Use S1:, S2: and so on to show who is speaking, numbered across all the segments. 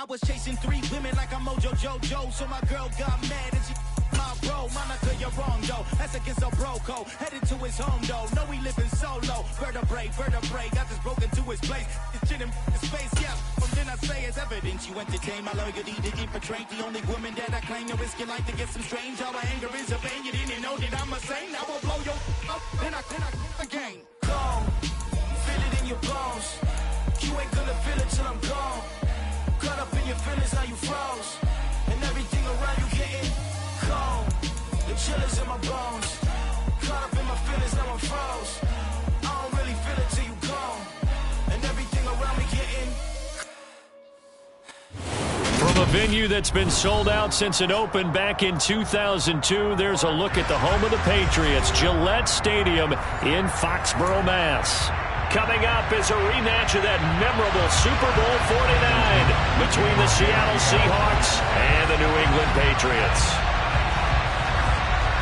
S1: I was chasing 3 women like I'm Mojo Jojo, so my girl got mad and she my bro. Monica, you're wrong though. That's against a bro code. Headed to his home though. No, he living solo. Vertebrae. Got this broken to his place. This shit in his face, yeah. From then I say it's evidence you entertain my loyalty to infiltrate. The only woman that I claim to risk your life to get some strange. All my anger is a pain. You didn't know that I'm a saint. I will blow your up. Then I again. Gone. Feel it in your bones. You ain't gonna feel it till I'm gone. Caught up in your feelings, now you froze. And everything around you getting cold. The chillers in my bones. Caught up in my feelings, now I'm froze. I don't really feel it till you gone. And everything around me getting.
S2: From a venue that's been sold out since it opened back in 2002, there's a look at the home of the Patriots, Gillette Stadium in Foxborough, Mass. Coming up is a rematch of that memorable Super Bowl 49 between the Seattle Seahawks and the New England Patriots.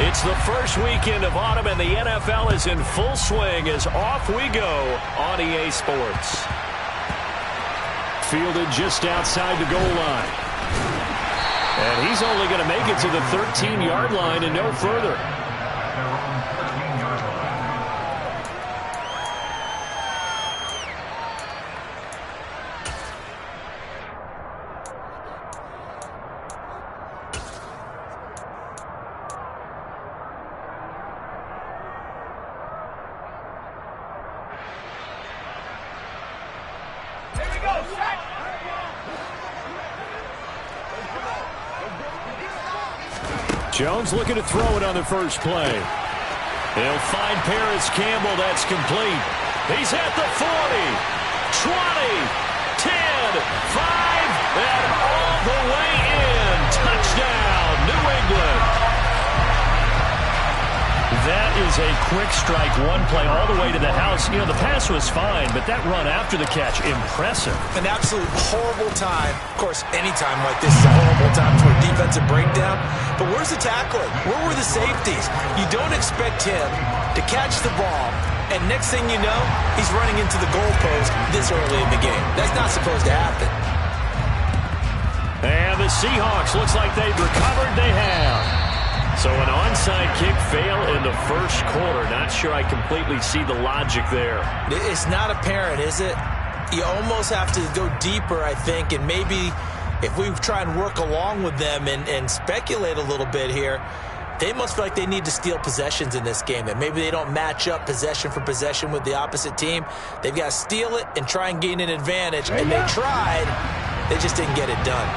S2: It's the first weekend of autumn, and the NFL is in full swing as off we go on EA Sports. Fielded just outside the goal line. And he's only going to make it to the 13-yard line and no further. Jones looking to throw it on the first play. He'll find Paris Campbell. That's complete. He's at the 40, 20, 10, 5, and all the way in. Touchdown, New England. That is a quick strike, one play all the way to the house. You know, the pass was fine, but that run after the catch, impressive.
S3: An absolute horrible time. Of course, any time like this is a horrible time for a defensive breakdown. But where's the tackling? Where were the safeties? You don't expect him to catch the ball, and next thing you know, he's running into the goalpost this early in the game. That's not supposed to happen.
S2: And the Seahawks, looks like they've recovered. They have. So an onside kick fail in the first quarter. Not sure I completely see the logic there.
S3: It's not apparent, is it? You almost have to go deeper, I think, and maybe if we try and work along with them and speculate a little bit here, they must feel like they need to steal possessions in this game, and maybe they don't match up possession for possession with the opposite team. They've got to steal it and try and gain an advantage, and they tried. They just didn't get it done.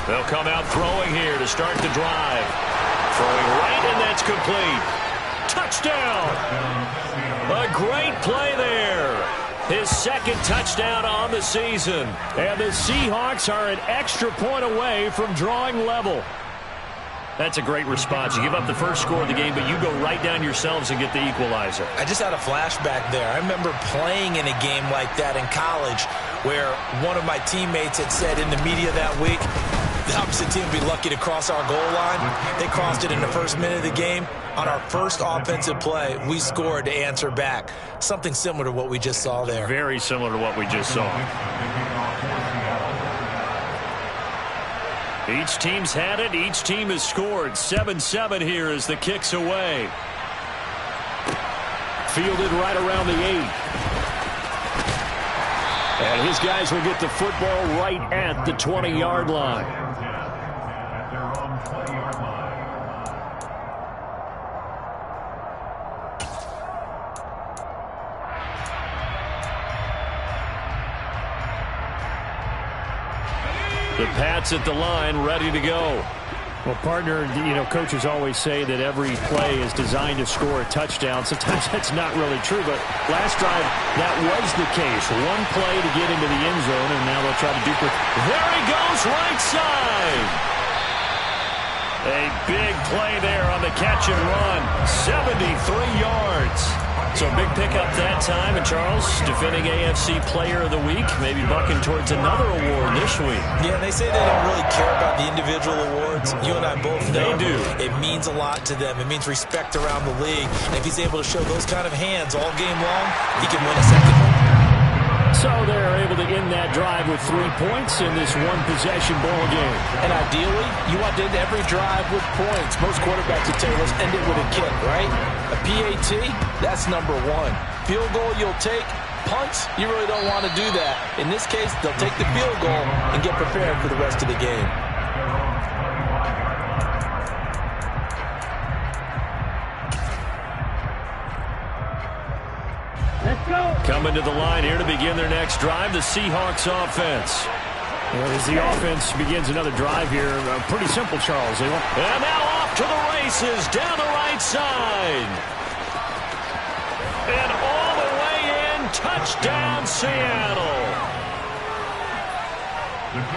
S2: They'll come out throwing here to start the drive. Throwing right, and that's complete. Touchdown! A great play there. His second touchdown on the season. And the Seahawks are an extra point away from drawing level. That's a great response. You give up the first score of the game, but you go right down yourselves and get the equalizer.
S3: I just had a flashback there. I remember playing in a game like that in college where one of my teammates had said in the media that week, the opposite team would be lucky to cross our goal line. They crossed it in the first minute of the game. On our first offensive play, we scored to answer back. Something similar to what we just saw there.
S2: Very similar to what we just saw. Each team's had it. Each team has scored. 7-7 here as the kick's away. Fielded right around the 8. And his guys will get the football right at the 20-yard line. The Pats at the line, ready to go.
S4: Well, partner, you know, coaches always say that every play is designed to score a touchdown. Sometimes that's not really true, but last drive, that was the case. One play to get into the end zone, and now they'll try to duplicate.
S2: There he goes, right side. A big play there on the catch and run. 73 yards. So a big pickup that time. And Charles, defending AFC Player of the Week, maybe bucking towards another award this week.
S3: Yeah, they say they don't really care about the individual awards. You and I both know
S2: they do.
S3: It means a lot to them. It means respect around the league. And if he's able to show those kind of hands all game long, he can win a second one.
S4: end that drive with 3 points in this one-possession ball game.
S3: And ideally, you want to end every drive with points. Most quarterbacks would tell you, let's end it with a kick, right? A PAT, that's number one. Field goal you'll take. Punts, you really don't want to do that. In this case, they'll take the field goal and get prepared for the rest of the game.
S4: Coming to the line here to begin their next drive, the Seahawks offense. As the offense begins another drive here, pretty simple, Charles. And
S2: now off to the races, down the right side. And all the way in, touchdown Seattle.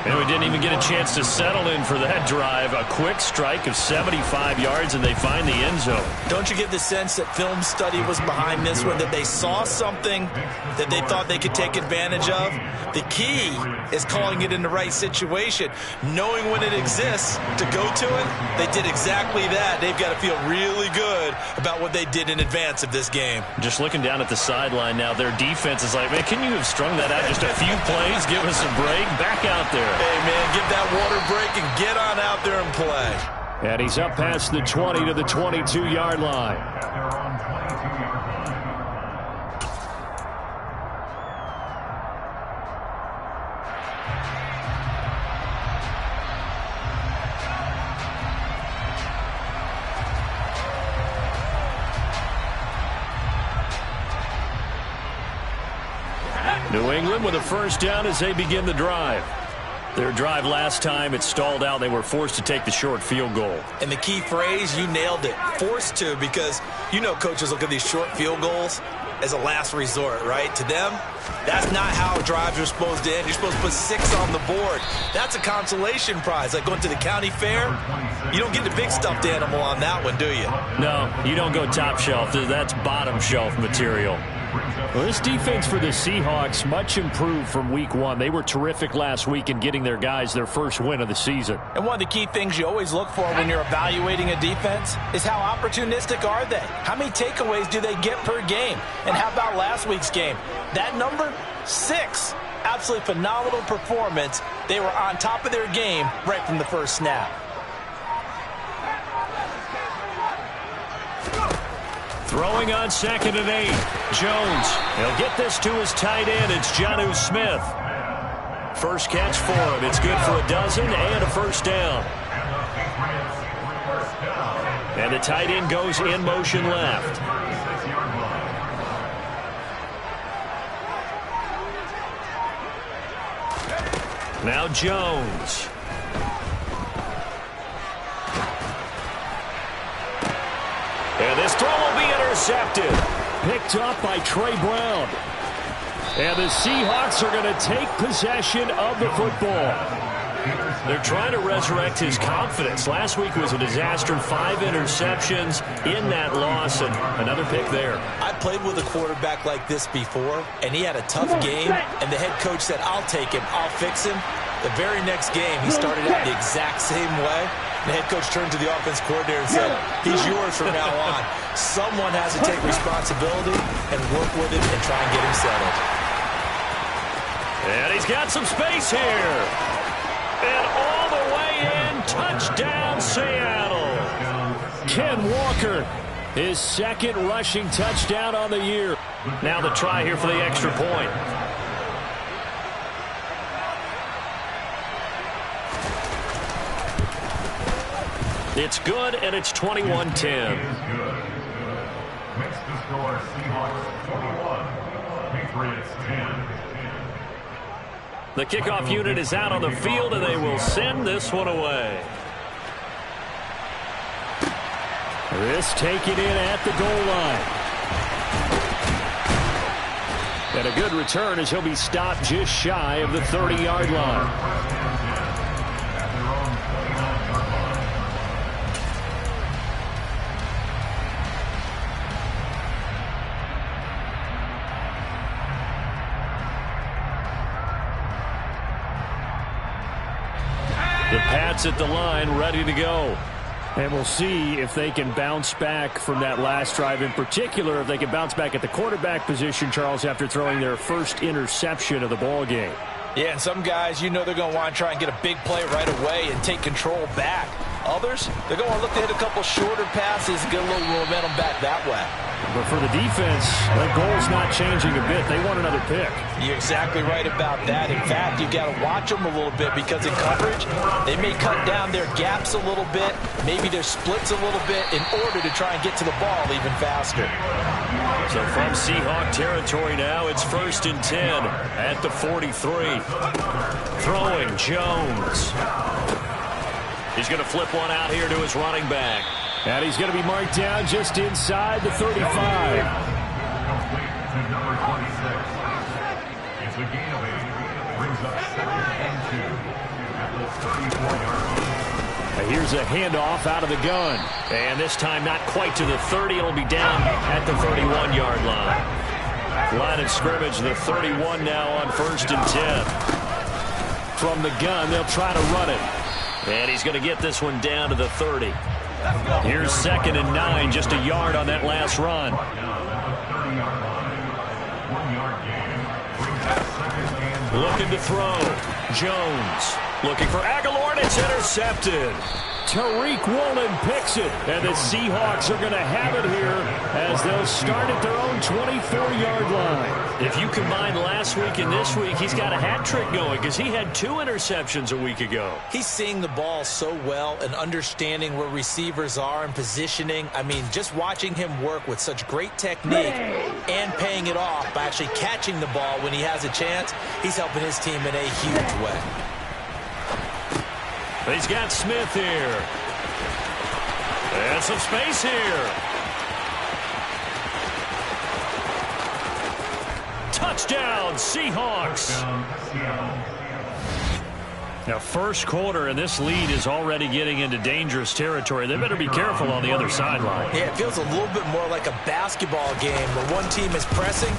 S2: And we didn't even get a chance to settle in for that drive. A quick strike of 75 yards, and they find the end zone.
S3: Don't you get the sense that film study was behind this one, that they saw something that they thought they could take advantage of? The key is calling it in the right situation, knowing when it exists to go to it. They did exactly that. They've got to feel really good about what they did in advance of this game.
S2: Just looking down at the sideline now, their defense is like, man, can you have strung that out just a few plays? Give us a break. Back out there.
S3: Hey, man, give that water break and get on out there and play.
S4: And he's up past the 20 to the 22-yard line. New England with a first down as they begin the drive. Their drive last time, it stalled out. They were forced to take the short field goal.
S3: And the key phrase, you nailed it, forced to, because you know coaches look at these short field goals as a last resort, right? To them, that's not how drives are supposed to end. You're supposed to put 6 on the board. That's a consolation prize. Like going to the county fair, you don't get the big stuffed animal on that one, do you?
S2: No, you don't go top shelf. That's bottom shelf material.
S4: Well, this defense for the Seahawks much improved from week 1. They were terrific last week in getting their guys their first win of the season.
S3: And one of the key things you always look for when you're evaluating a defense is how opportunistic are they? How many takeaways do they get per game? And how about last week's game? That number, 6. Absolutely phenomenal performance. They were on top of their game right from the first snap.
S2: Throwing on 2nd and 8. Jones. He'll get this to his tight end. It's Jonnu Smith. First catch for him. It's good for a dozen and a first down. And the tight end goes in motion left. Now Jones. And this throw will be intercepted.
S4: Picked up by Trey Brown. And the Seahawks are going to take possession of the football.
S2: They're trying to resurrect his confidence. Last week was a disaster. 5 interceptions in that loss, and another pick there.
S3: I played with a quarterback like this before, and he had a tough game, and the head coach said, I'll take him, I'll fix him. The very next game, he started out the exact same way. The head coach turned to the offense coordinator and said, he's yours from now on. Someone has to take responsibility and work with him and try and get him settled.
S2: And he's got some space here. And all the way in, touchdown Seattle.
S4: Ken Walker, his 2nd rushing touchdown on the year.
S2: Now the try here for the extra point. It's good, and it's 21-10.
S5: Makes the score Seahawks 21, Patriots 10.
S2: The kickoff unit is out on the field, and they will send this one away.
S4: This taken in at the goal line. And a good return as he'll be stopped just shy of the 30-yard line. The Pats at the line, ready to go. And we'll see if they can bounce back from that last drive. In particular, if they can bounce back at the quarterback position, Charles, after throwing their first interception of the ball game.
S3: Yeah, and some guys, you know they're going to want to try and get a big play right away and take control back. Others, they're going to look to hit a couple shorter passes and get a little momentum back that way.
S4: But for the defense, that goal's not changing a bit. They want another pick.
S3: You're exactly right about that. In fact, you've got to watch them a little bit because in coverage, they may cut down their gaps a little bit, maybe their splits a little bit in order to try and get to the ball even faster.
S2: So from Seahawk territory now, it's 1st and 10 at the 43. Throwing Jones. He's going to flip one out here to his running back.
S4: And he's going to be marked down just inside the 35.
S5: Complete to number 26. It's a gain of 8. Brings up 2nd and 2 at the 34-yard line.
S4: Here's a handoff out of the gun.
S2: And this time not quite to the 30. It'll be down at the 31-yard line. Line of scrimmage, the 31 now on 1st and 10.
S4: From the gun, they'll try to run it.
S2: And he's going to get this one down to the 30. Here's 2nd and 9, just a yard on that last run. Looking to throw. Jones looking for Aguilar, and it's intercepted.
S4: Tariq Woolen picks it, and the Seahawks are going to have it here as they'll start at their own 24-yard line.
S2: If you combine last week and this week, he's got a hat trick going because he had 2 interceptions a week ago.
S3: He's seeing the ball so well and understanding where receivers are and positioning. I mean, just watching him work with such great technique and paying it off by actually catching the ball when he has a chance, he's helping his team in a huge way.
S2: He's got Smith here. And some space here. Touchdown, Seahawks. Now, first quarter, and this lead is already getting into dangerous territory. They better be careful on the other sideline.
S3: Yeah, it feels a little bit more like a basketball game where one team is pressing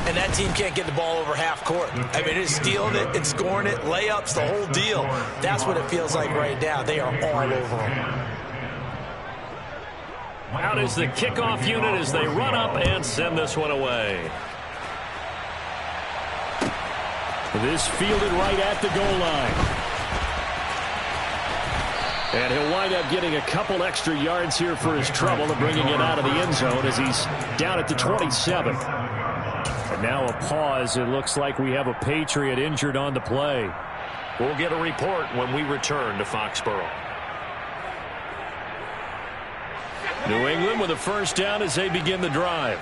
S3: and that team can't get the ball over half court. I mean, it's stealing it, it's scoring it, layups, the whole deal. That's what it feels like right now. They are all over them.
S2: Out is the kickoff unit as they run up and send this one away.
S4: This fielded right at the goal line. And he'll wind up getting a couple extra yards here for his trouble and bringing it out of the end zone as he's down at the 27. And now a pause. It looks like we have a Patriot injured on the play.
S2: We'll get a report when we return to Foxborough. New England with a first down as they begin the drive.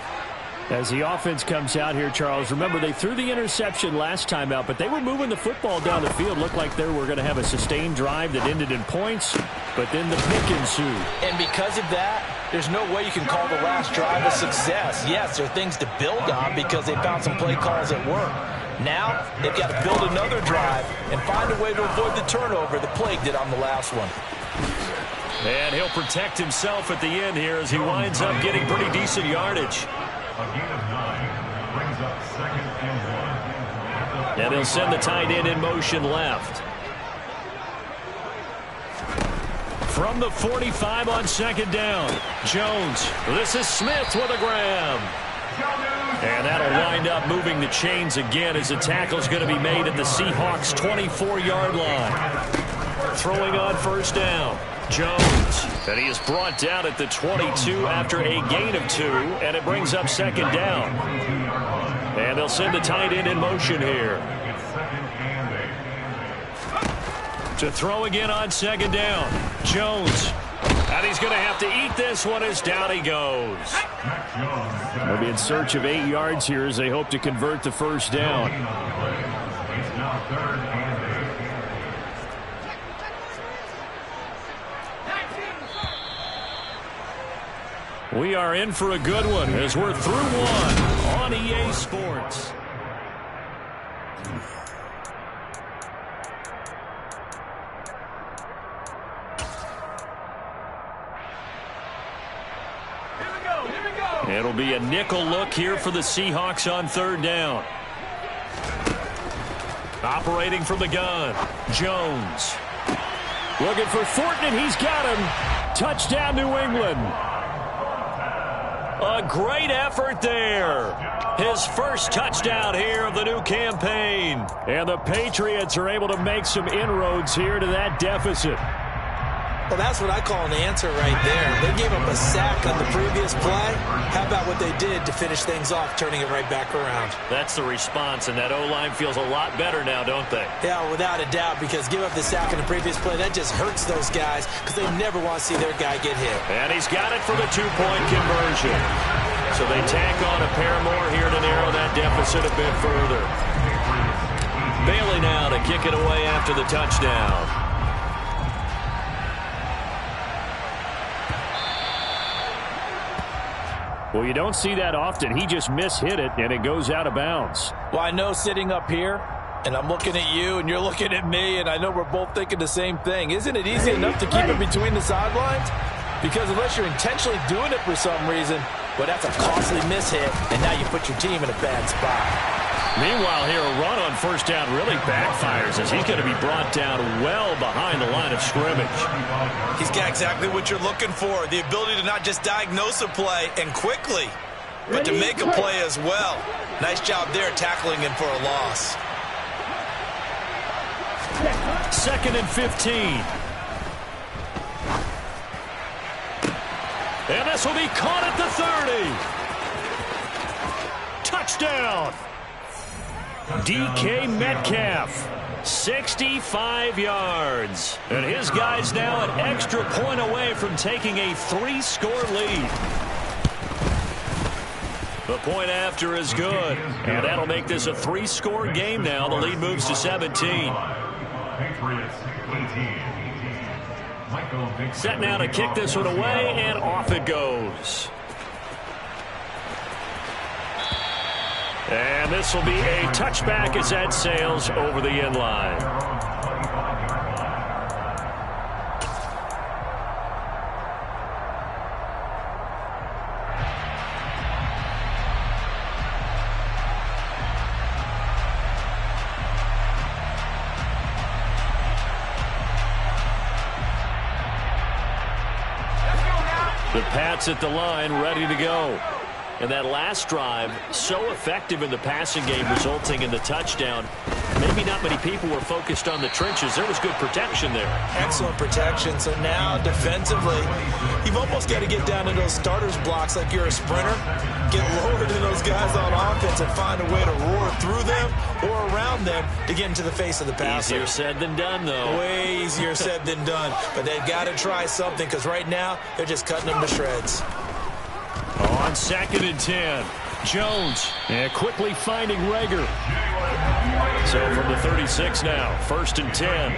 S4: As the offense comes out here, Charles, remember they threw the interception last time out, but they were moving the football down the field. Looked like they were going to have a sustained drive that ended in points, but then the pick ensued.
S3: And because of that, there's no way you can call the last drive a success. Yes, there are things to build on because they found some play calls at work. Now, they've got to build another drive and find a way to avoid the turnover that plagued it on the last one.
S2: And he'll protect himself at the end here as he winds up getting pretty decent yardage.
S5: A gain of 9 brings up 2nd and 1.
S2: And he'll send the tight end in motion left. From the 45 on 2nd down, Jones. This is Smith with a grab. And that'll wind up moving the chains again as the tackle's going to be made at the Seahawks' 24-yard line. Throwing on first down, Jones. And he is brought down at the 22 after a gain of 2, and it brings up 2nd down. And they'll send the tight end in motion here. To throw again on 2nd down, Jones. And he's going to have to eat this one as down he goes.
S4: They'll be in search of 8 yards here as they hope to convert the first down.
S5: It's now 3rd and 8.
S2: We are in for a good one as we're through one on EA Sports. It'll be a nickel look here for the Seahawks on 3rd down. Operating from the gun, Jones.
S4: Looking for Thornton, and he's got him. Touchdown, New England.
S2: A great effort there. His first touchdown here of the new campaign.
S4: And the Patriots are able to make some inroads here to that deficit.
S3: Well, that's what I call an answer right there. They gave up a sack on the previous play. How about what they did to finish things off, turning it right back around?
S2: That's the response, and that O-line feels a lot better now, don't they?
S3: Yeah, without a doubt, because give up the sack on the previous play, that just hurts those guys because they never want to see their guy get hit.
S2: And he's got it for the two-point conversion. So they tack on a pair more here to narrow that deficit a bit further. Bailey now to kick it away after the touchdown.
S4: Well, you don't see that often. He just mishit it, and it goes out of bounds.
S3: Well, I know sitting up here, and I'm looking at you, and you're looking at me, and I know we're both thinking the same thing. Isn't it easy enough to keep it between the sidelines? Because unless you're intentionally doing it for some reason, well, that's a costly mishit, and now you put your team in a bad spot.
S2: Meanwhile, here, a run on first down really backfires as he's going to be brought down well behind the line of scrimmage.
S3: He's got exactly what you're looking for, the ability to not just diagnose a play and quickly, but to make a play as well. Nice job there tackling him for a loss.
S2: 2nd and 15. And this will be caught at the 30. Touchdown. DK Metcalf, 65 yards. And his guys now an extra point away from taking a 3-score lead. The point after is good. And that'll make this a 3-score game now. The lead moves to 17.
S5: Patriots 18.
S2: Set now to kick this one away, and off it goes. And this will be a touchback as that sails over the end line. The Pats at the line, ready to go. And that last drive, so effective in the passing game, resulting in the touchdown. Maybe not many people were focused on the trenches. There was good protection there.
S3: Excellent protection. So now, defensively, you've almost got to get down to those starters blocks like you're a sprinter. Get lower to those guys on offense and find a way to roar through them or around them to get into the face of the passer.
S2: Easier said than done, though.
S3: Way easier said than done. But they've got to try something because right now, they're just cutting them to shreds.
S4: On 2nd and 10, Jones quickly finding Reagor.
S2: So from the 36 now, 1st and 10.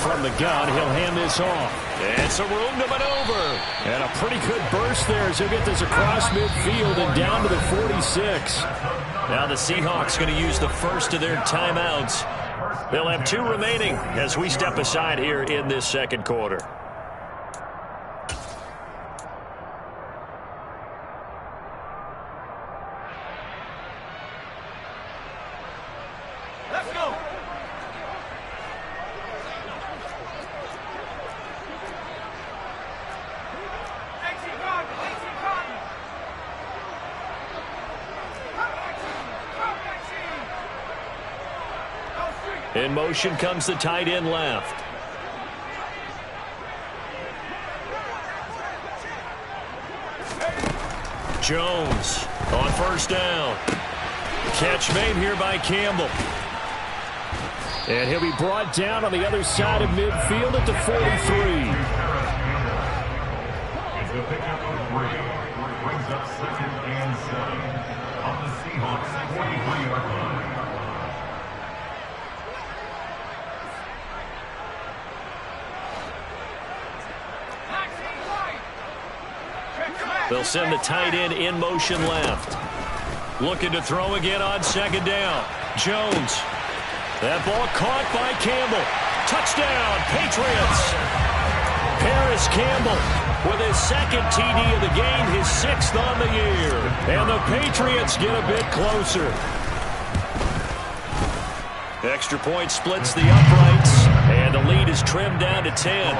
S4: From the gun, he'll hand this off.
S2: And some room to maneuver.
S4: And a pretty good burst there as he'll get this across midfield and down to the 46.
S2: Now the Seahawks going to use the first of their timeouts. They'll have 2 remaining as we step aside here in this second quarter. In motion comes the tight end left. Jones on first down. Catch made here by Campbell.
S4: And he'll be brought down on the other side of midfield at the 43.
S5: It's a pickup of 3. Brings up 2nd and 7 on the Seahawks 43-yard line.
S2: They'll send the tight end in motion left. Looking to throw again on 2nd down. Jones. That ball caught by Campbell. Touchdown, Patriots. Paris Campbell with his 2nd TD of the game, his 6th on the year. And the Patriots get a bit closer. Extra point splits the uprights, and the lead is trimmed down to 10.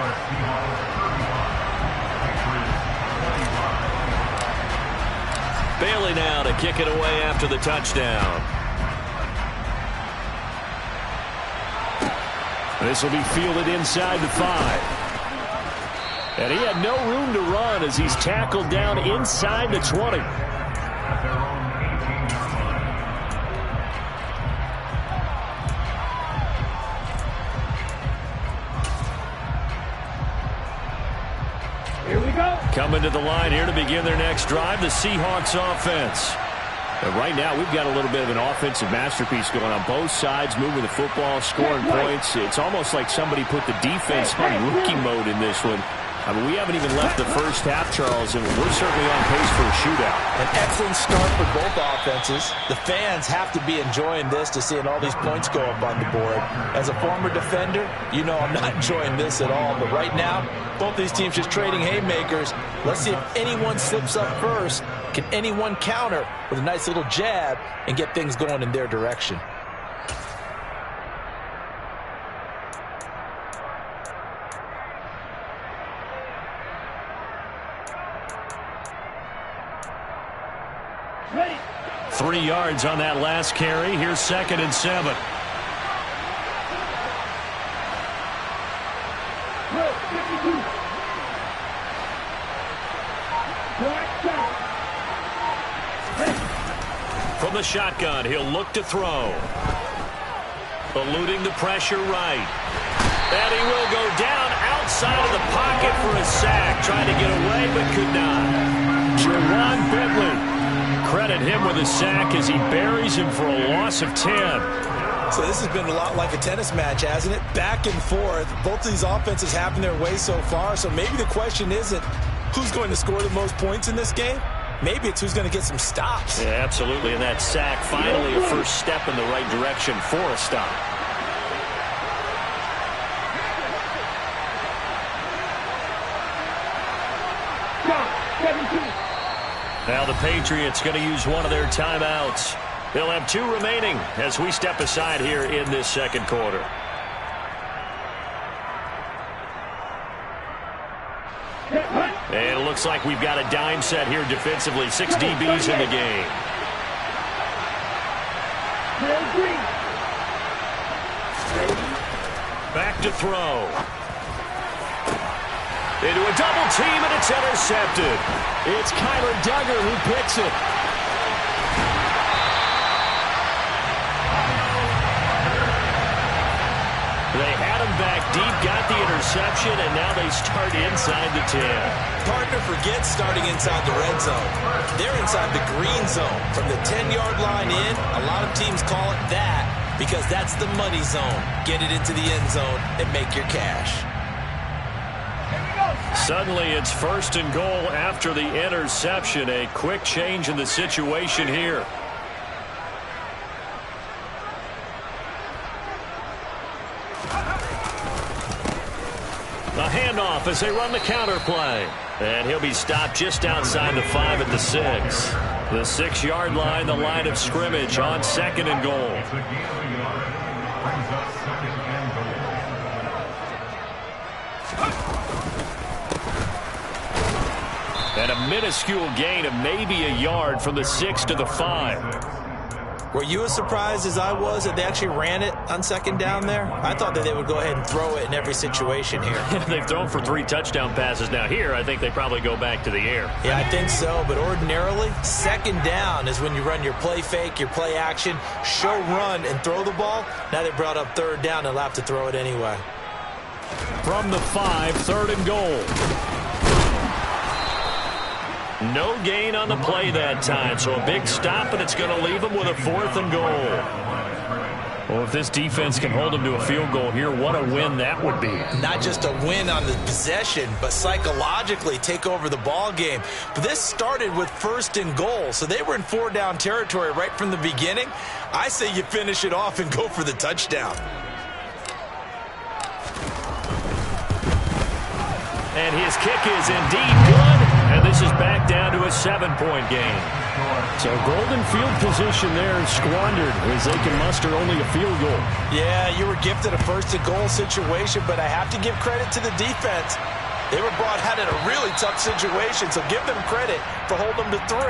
S2: Bailey now to kick it away after the touchdown.
S4: This will be fielded inside the 5. And he had no room to run as he's tackled down inside the 20.
S5: At their own 18-yard line.
S4: Here we go. Coming to the line here to begin their next drive, the Seahawks offense. And right now, we've got a little bit of an offensive masterpiece going on both sides, moving the football, scoring points. It's almost like somebody put the defense on rookie mode in this one. I mean, we haven't even left the first half, Charles, and we're certainly on pace for a shootout.
S3: An excellent start for both offenses. The fans have to be enjoying this to seeing all these points go up on the board. As a former defender, you know I'm not enjoying this at all. But right now, both these teams just trading haymakers. Let's see if anyone slips up first. Can anyone counter with a nice little jab and get things going in their direction?
S4: Ready. 3 yards on that last carry. Here's 2nd and 7. From the shotgun, he'll look to throw. Eluding the pressure right. And he will go down outside of the pocket for a sack. Trying to get away, but could not. Jerron Bentley. Credit him with a sack as he buries him for a loss of 10.
S3: So this has been a lot like a tennis match, hasn't it? Back and forth. Both of these offenses having their way so far. So maybe the question isn't who's going to score the most points in this game. Maybe it's who's going to get some stops.
S4: Yeah, absolutely. And that sack, finally a first step in the right direction for a stop. Now the Patriots going to use one of their timeouts. They'll have 2 remaining as we step aside here in this second quarter. And it looks like we've got a dime set here defensively. 6 DBs in the game. Back to throw. Into a double team, and it's intercepted. It's Kyler Duggar who picks it. They had him back deep, got the interception, and now they start inside the 10.
S3: Partner forgets starting inside the red zone. They're inside the green zone. From the 10-yard line in, a lot of teams call it that because that's the money zone. Get it into the end zone and make your cash.
S4: Suddenly it's 1st and goal after the interception. A quick change in the situation here. A handoff as they run the counter play. And he'll be stopped just outside the 5 at the 6. The 6-yard line, the line of scrimmage on 2nd and goal.
S5: It's a gain of a yard. Brings up 2nd and goal.
S4: And a minuscule gain of maybe a yard from the 6 to the 5.
S3: Were you as surprised as I was that they actually ran it on 2nd down there? I thought that they would go ahead and throw it in every situation here.
S4: They've thrown for 3 touchdown passes now. Here, I think they probably go back to the air.
S3: Yeah, I think so. But ordinarily, 2nd down is when you run your play fake, your play action, show run, and throw the ball. Now they brought up 3rd down and they'll have to throw it anyway.
S4: From the 5, 3rd and goal. No gain on the play that time, so a big stop, and it's going to leave them with a 4th and goal. Well, if this defense can hold them to a field goal here, what a win that would be.
S3: Not just a win on the possession, but psychologically take over the ball game. But this started with 1st and goal, so they were in 4-down territory right from the beginning. I say you finish it off and go for the touchdown.
S4: And his kick is indeed good. And this is back down to a 7-point game. So golden field position there squandered as they can muster only a field goal.
S3: Yeah, you were gifted a 1st and goal situation, but I have to give credit to the defense. They were brought out in a really tough situation, so give them credit for holding them to 3.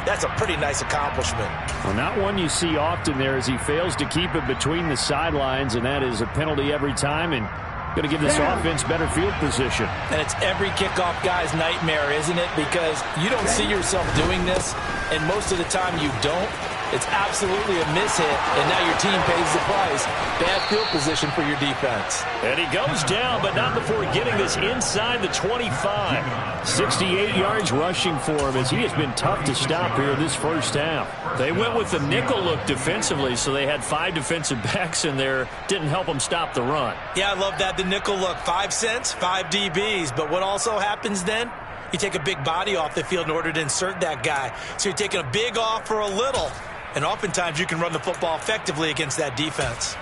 S3: That's a pretty nice accomplishment.
S4: Well, not one you see often there as he fails to keep it between the sidelines, and that is a penalty every time, and going to give this offense better field position.
S3: And it's every kickoff guy's nightmare, isn't it? Because you don't see yourself doing this, and most of the time you don't. It's absolutely a mishit, and now your team pays the price. Bad field position for your defense.
S2: And he goes down, but not before getting this inside the 25.
S4: 68 yards rushing for him as he has been tough to stop here this first half.
S2: They went with the nickel look defensively, so they had 5 defensive backs in there. Didn't help them stop the run.
S3: Yeah, I love that, the nickel look. 5 cents, 5 DBs. But what also happens then? You take a big body off the field in order to insert that guy. So you're taking a big off for a little. And oftentimes you can run the football effectively against that defense.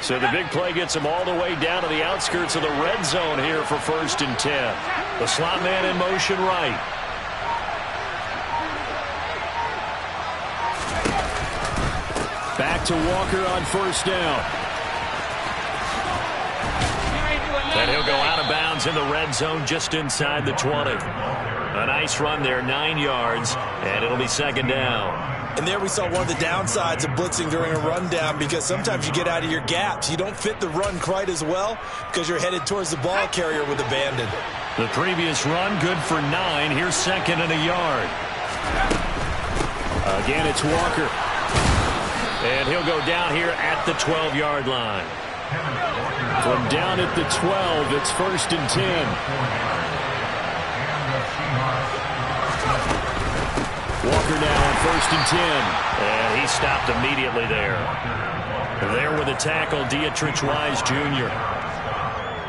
S2: So the big play gets them all the way down to the outskirts of the red zone here for 1st and 10. The slot man in motion right.
S4: Back to Walker on 1st down.
S2: And he'll go out of bounds in the red zone just inside the 20. A nice run there, 9 yards, and it'll be 2nd down.
S3: And there we saw one of the downsides of blitzing during a rundown, because sometimes you get out of your gaps. You don't fit the run quite as well because you're headed towards the ball carrier with abandon.
S2: The previous run, good for 9. Here's 2nd and a yard.
S4: Again, it's Walker.
S2: And he'll go down here at the 12-yard line.
S4: From down at the 12, it's 1st and 10. Walker now on 1st and 10.
S2: And he stopped immediately there. There with a tackle, Dietrich Wise Jr.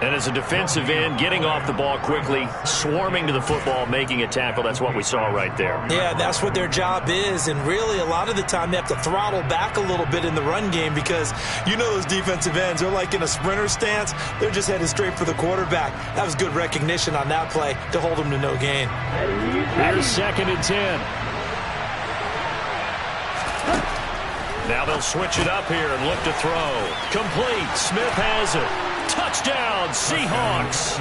S2: And as a defensive end, getting off the ball quickly, swarming to the football, making a tackle. That's what we saw right there.
S3: Yeah, that's what their job is. And really, a lot of the time, they have to throttle back a little bit in the run game, because you know those defensive ends, they're like in a sprinter stance. They're just headed straight for the quarterback. That was good recognition on that play to hold them to no gain.
S4: Here's 2nd and 10.
S2: Now they'll switch it up here and look to throw. Complete. Smith has it. Touchdown, Seahawks.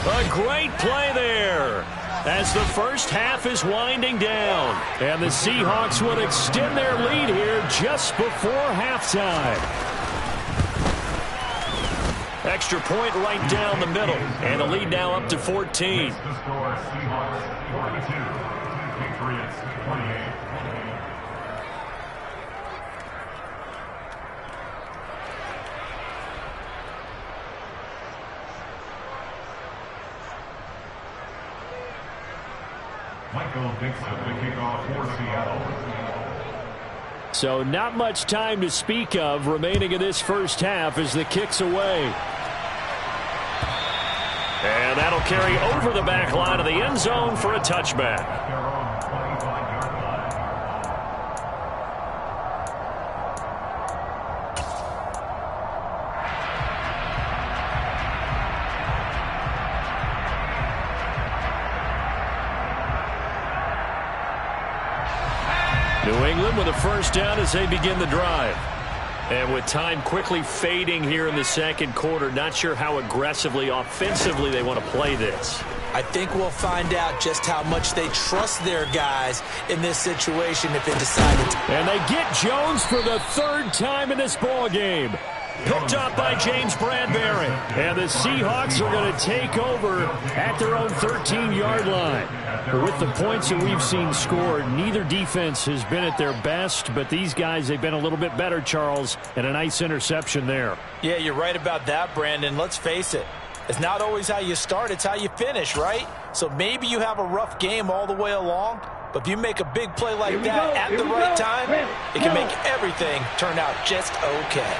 S2: A great play there as the first half is winding down.
S4: And the Seahawks will extend their lead here just before halftime.
S2: Extra point right down the middle. And the lead now up to 14.
S5: The score, Seahawks 42, Patriots 28. Michael Dixon, the kickoff for Seattle.
S4: So not much time to speak of remaining in this first half as the kick's away.
S2: And that'll carry over the back line of the end zone for a touchback. New England with a first down as they begin the drive. And with time quickly fading here in the second quarter, not sure how aggressively, offensively they want to play this.
S3: I think we'll find out just how much they trust their guys in this situation if they decide to.
S4: And they get Jones for the 3rd time in this ball game.
S2: Picked up by James Bradbury.
S4: And the Seahawks are going to take over at their own 13-yard line. With the points that we've seen scored, neither defense has been at their best, but these guys, they've been a little bit better, Charles, and a nice interception there.
S3: Yeah, you're right about that, Brandon. Let's face it. It's not always how you start, it's how you finish, right? So maybe you have a rough game all the way along, but if you make a big play like that at the right time, it can make everything turn out just okay.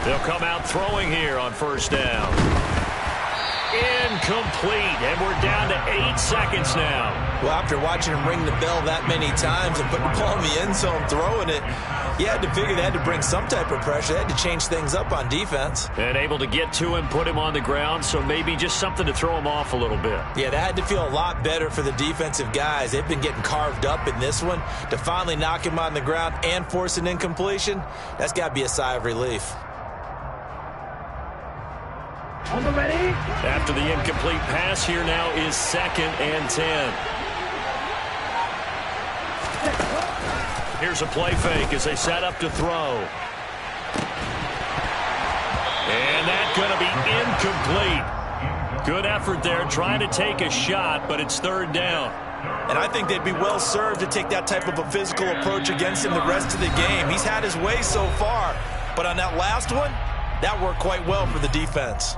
S2: They'll come out throwing here on first down. incomplete, and we're down to 8 seconds now.
S3: Well, after watching him ring the bell that many times and putting the ball in the end zone, throwing it, you had to figure they had to bring some type of pressure. They had to change things up on defense.
S2: And able to get to him, put him on the ground, so maybe just something to throw him off a little bit.
S3: Yeah, that had to feel a lot better for the defensive guys. They've been getting carved up in this one. To finally knock him on the ground and force an incompletion, that's got to be a sigh of relief.
S2: After the incomplete pass, here now is 2nd and 10. Here's a play fake as they set up to throw. And that's going to be incomplete. Good effort there, trying to take a shot, but it's 3rd down.
S3: And I think they'd be well served to take that type of a physical approach against him the rest of the game. He's had his way so far, but on that last one, that worked quite well for the defense.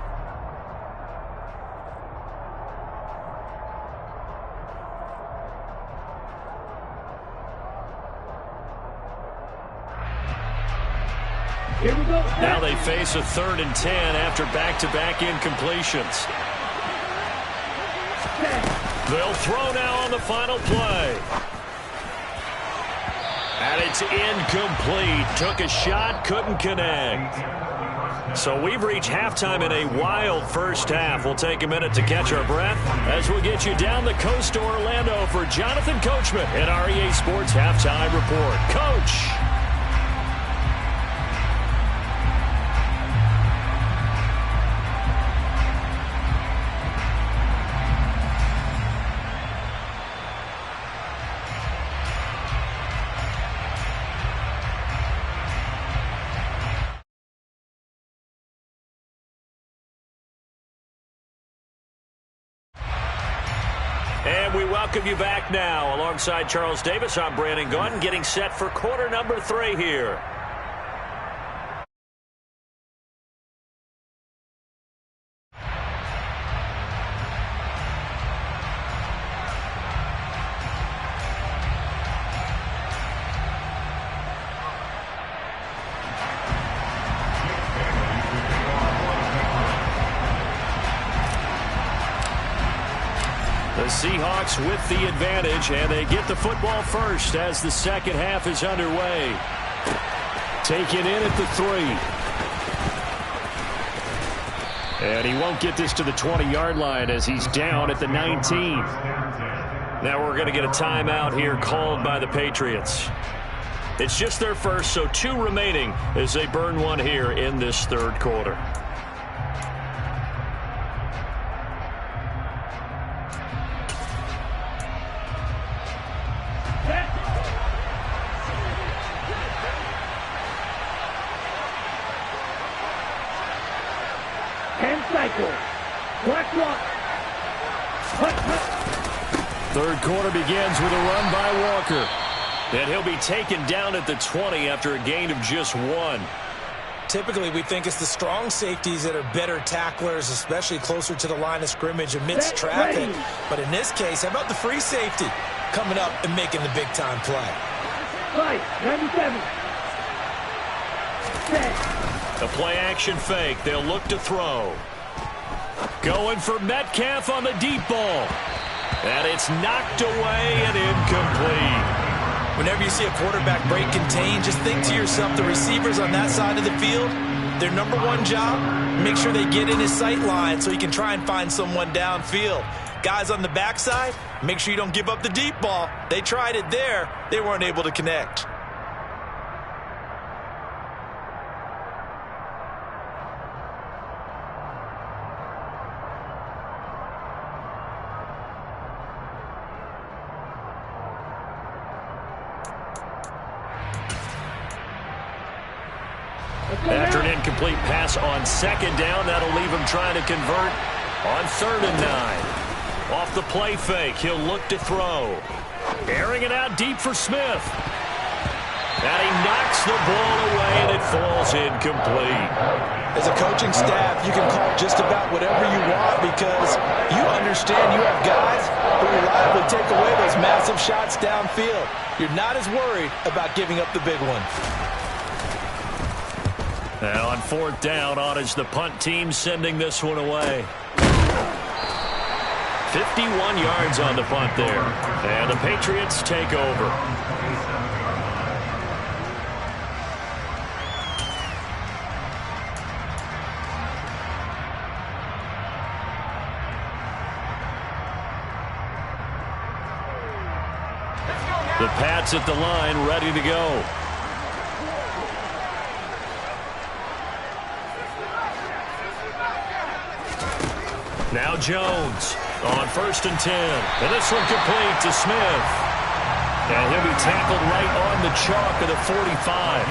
S2: Here we go. Now they face a 3rd and 10 after back-to-back incompletions. They'll throw now on the final play. And it's incomplete. Took a shot, couldn't connect. So we've reached halftime in a wild first half. We'll take a minute to catch our breath as we get you down the coast to Orlando for Jonathan Coachman at our EA Sports Halftime Report. Coach. And we welcome you back now. Alongside Charles Davis, I'm Brandon Gunn, getting set for quarter number 3 here. The Seahawks with the advantage, and they get the football first as the second half is underway. Taken in at the 3. And he won't get this to the 20-yard line as he's down at the 19. Now we're going to get a timeout here called by the Patriots. It's just their first, so 2 remaining as they burn one here in this 3rd quarter. Third quarter begins with a run by Walker. And he'll be taken down at the 20 after a gain of just 1.
S3: Typically, we think it's the strong safeties that are better tacklers, especially closer to the line of scrimmage amidst traffic. But in this case, how about the free safety coming up and making the big-time play?
S6: 97.
S2: A play-action fake. They'll look to throw. Going for Metcalf on the deep ball. And it's knocked away and incomplete.
S3: Whenever you see a quarterback break contain, just think to yourself, the receivers on that side of the field, their number one job, make sure they get in his sight line so he can try and find someone downfield. Guys on the backside, make sure you don't give up the deep ball. They tried it there. They weren't able to connect.
S2: After an incomplete pass on 2nd down, that'll leave him trying to convert on 3rd and 9. Off the play fake, he'll look to throw. Airing it out deep for Smith. And he knocks the ball away, and it falls incomplete.
S3: As a coaching staff, you can call just about whatever you want because you understand you have guys who reliably take away those massive shots downfield. You're not as worried about giving up the big one.
S2: Now on 4th down, on is the punt team sending this one away. 51 yards on the punt there. And the Patriots take over. The Pats at the line, ready to go. Now Jones on 1st and 10. And this one complete to Smith. And he'll be tackled right on the chalk of the 45.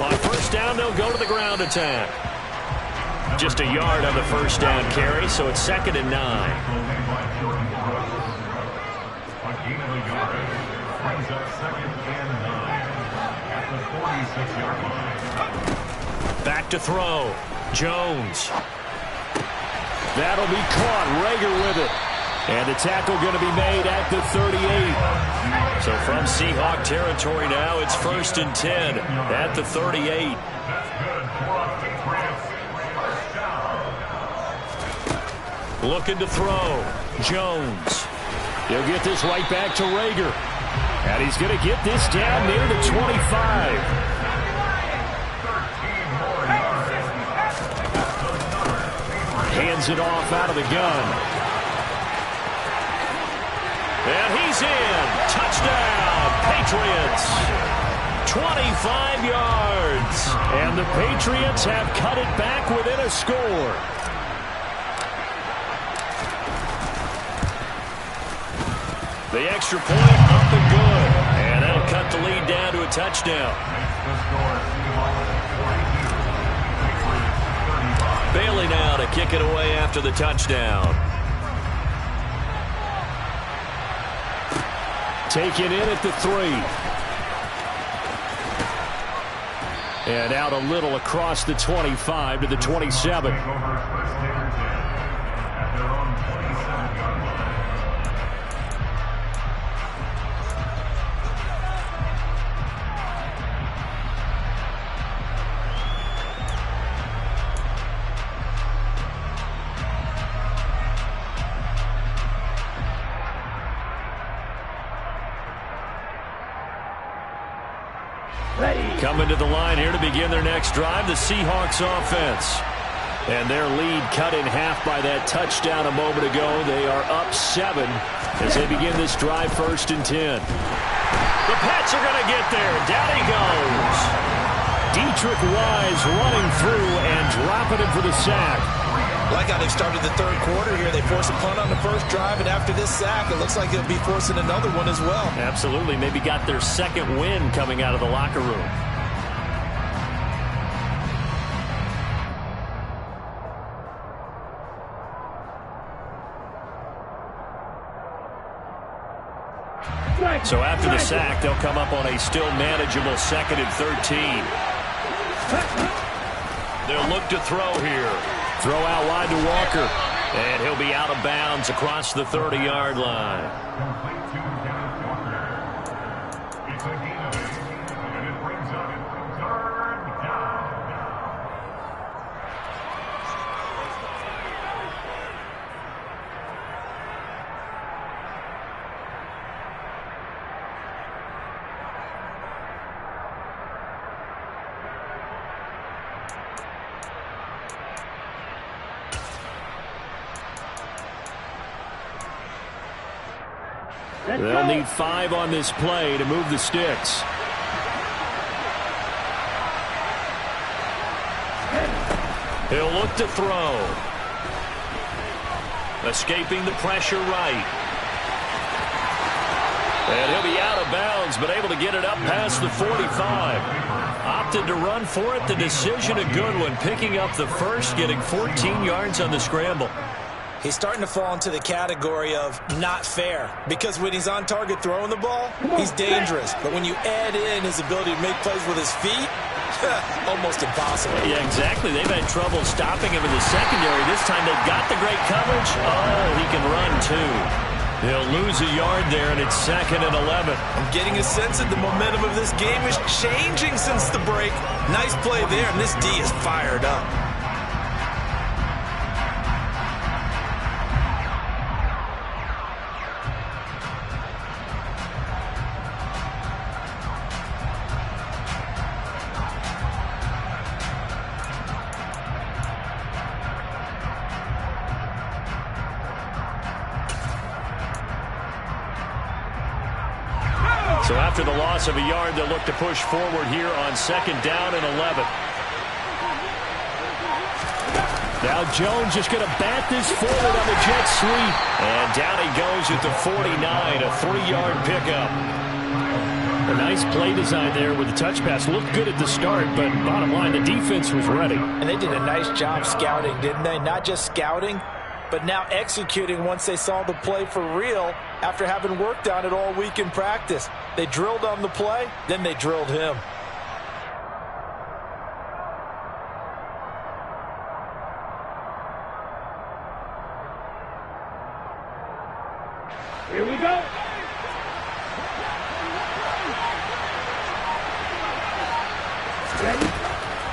S2: On 1st down, they'll go to the ground attack. Just a yard on the 1st down carry, so it's 2nd and 9. Back to throw. Jones. That'll be caught. Rager with it. And the tackle going to be made at the 38. So from Seahawk territory now, it's 1st and 10 at the 38. Looking to throw. Jones. He'll get this right back to Rager. And he's going to get this down near the 25. Hands it off out of the gun. And he's in. Touchdown, Patriots. 25 yards. And the Patriots have cut it back within a score. The extra point up and good. And that'll cut the lead down to a touchdown. Bailey now to kick it away after the touchdown. Taken in at the 3. And out a little across the 25 to the 27. Coming to the line here to begin their next drive, the Seahawks offense. And their lead cut in half by that touchdown a moment ago. They are up 7 as they begin this drive, 1st and 10. The Pats are going to get there. Down he goes. Deatrich Wise running through and dropping him for the sack.
S3: Like how they've started the 3rd quarter here. They force a punt on the 1st drive, and after this sack, it looks like they'll be forcing another one as well.
S2: Absolutely. Maybe got their 2nd win coming out of the locker room. So after the sack, they'll come up on a still manageable 2nd and 13. They'll look to throw here. Throw out wide to Walker. And he'll be out of bounds across the 30-yard line.
S5: Complete to Kenneth Walker. It's a gain of 8, and it brings up 3rd down.
S2: They'll need 5 on this play to move the sticks. He'll look to throw. Escaping the pressure right. And he'll be out of bounds, but able to get it up past the 45. Opted to run for it. The decision a good one. Picking up the 1st, getting 14 yards on the scramble.
S3: He's starting to fall into the category of not fair, because when he's on target throwing the ball, he's dangerous. But when you add in his ability to make plays with his feet, almost impossible.
S2: Yeah, exactly. They've had trouble stopping him in the secondary. This time they've got the great coverage. Oh, he can run too. He'll lose a yard there, and it's 2nd and 11.
S3: I'm getting a sense that the momentum of this game is changing since the break. Nice play there, and this D is fired up.
S2: So after the loss of a yard, they'll look to push forward here on 2nd down and 11.
S4: Now Jones just going to bat this forward on the jet sweep.
S2: And down he goes at the 49, a 3-yard pickup.
S4: A nice play design there with the touch pass. Looked good at the start, but bottom line, the defense was ready.
S3: And they did a nice job scouting, didn't they? Not just scouting, but now executing once they saw the play for real after having worked on it all week in practice. They drilled on the play, then they drilled him.
S6: Here we go. Ready?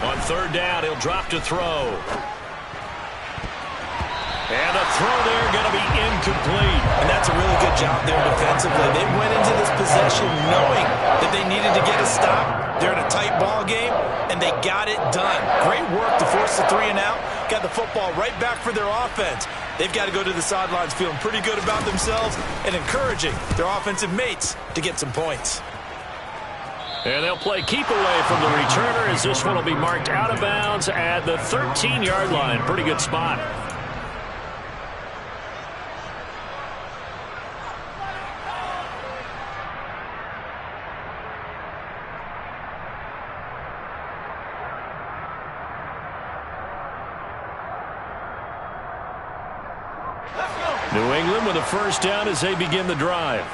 S2: On 3rd down, he'll drop to throw. And a throw there going to be incomplete.
S3: And that's a really good job there defensively. They went into this possession knowing that they needed to get a stop. They're in a tight ball game, and they got it done. Great work to force the 3 and out. Got the football right back for their offense. They've got to go to the sidelines feeling pretty good about themselves and encouraging their offensive mates to get some points.
S2: And they'll play keep away from the returner as this one will be marked out of bounds at the 13-yard line. Pretty good spot. New England with a 1st down as they begin the drive.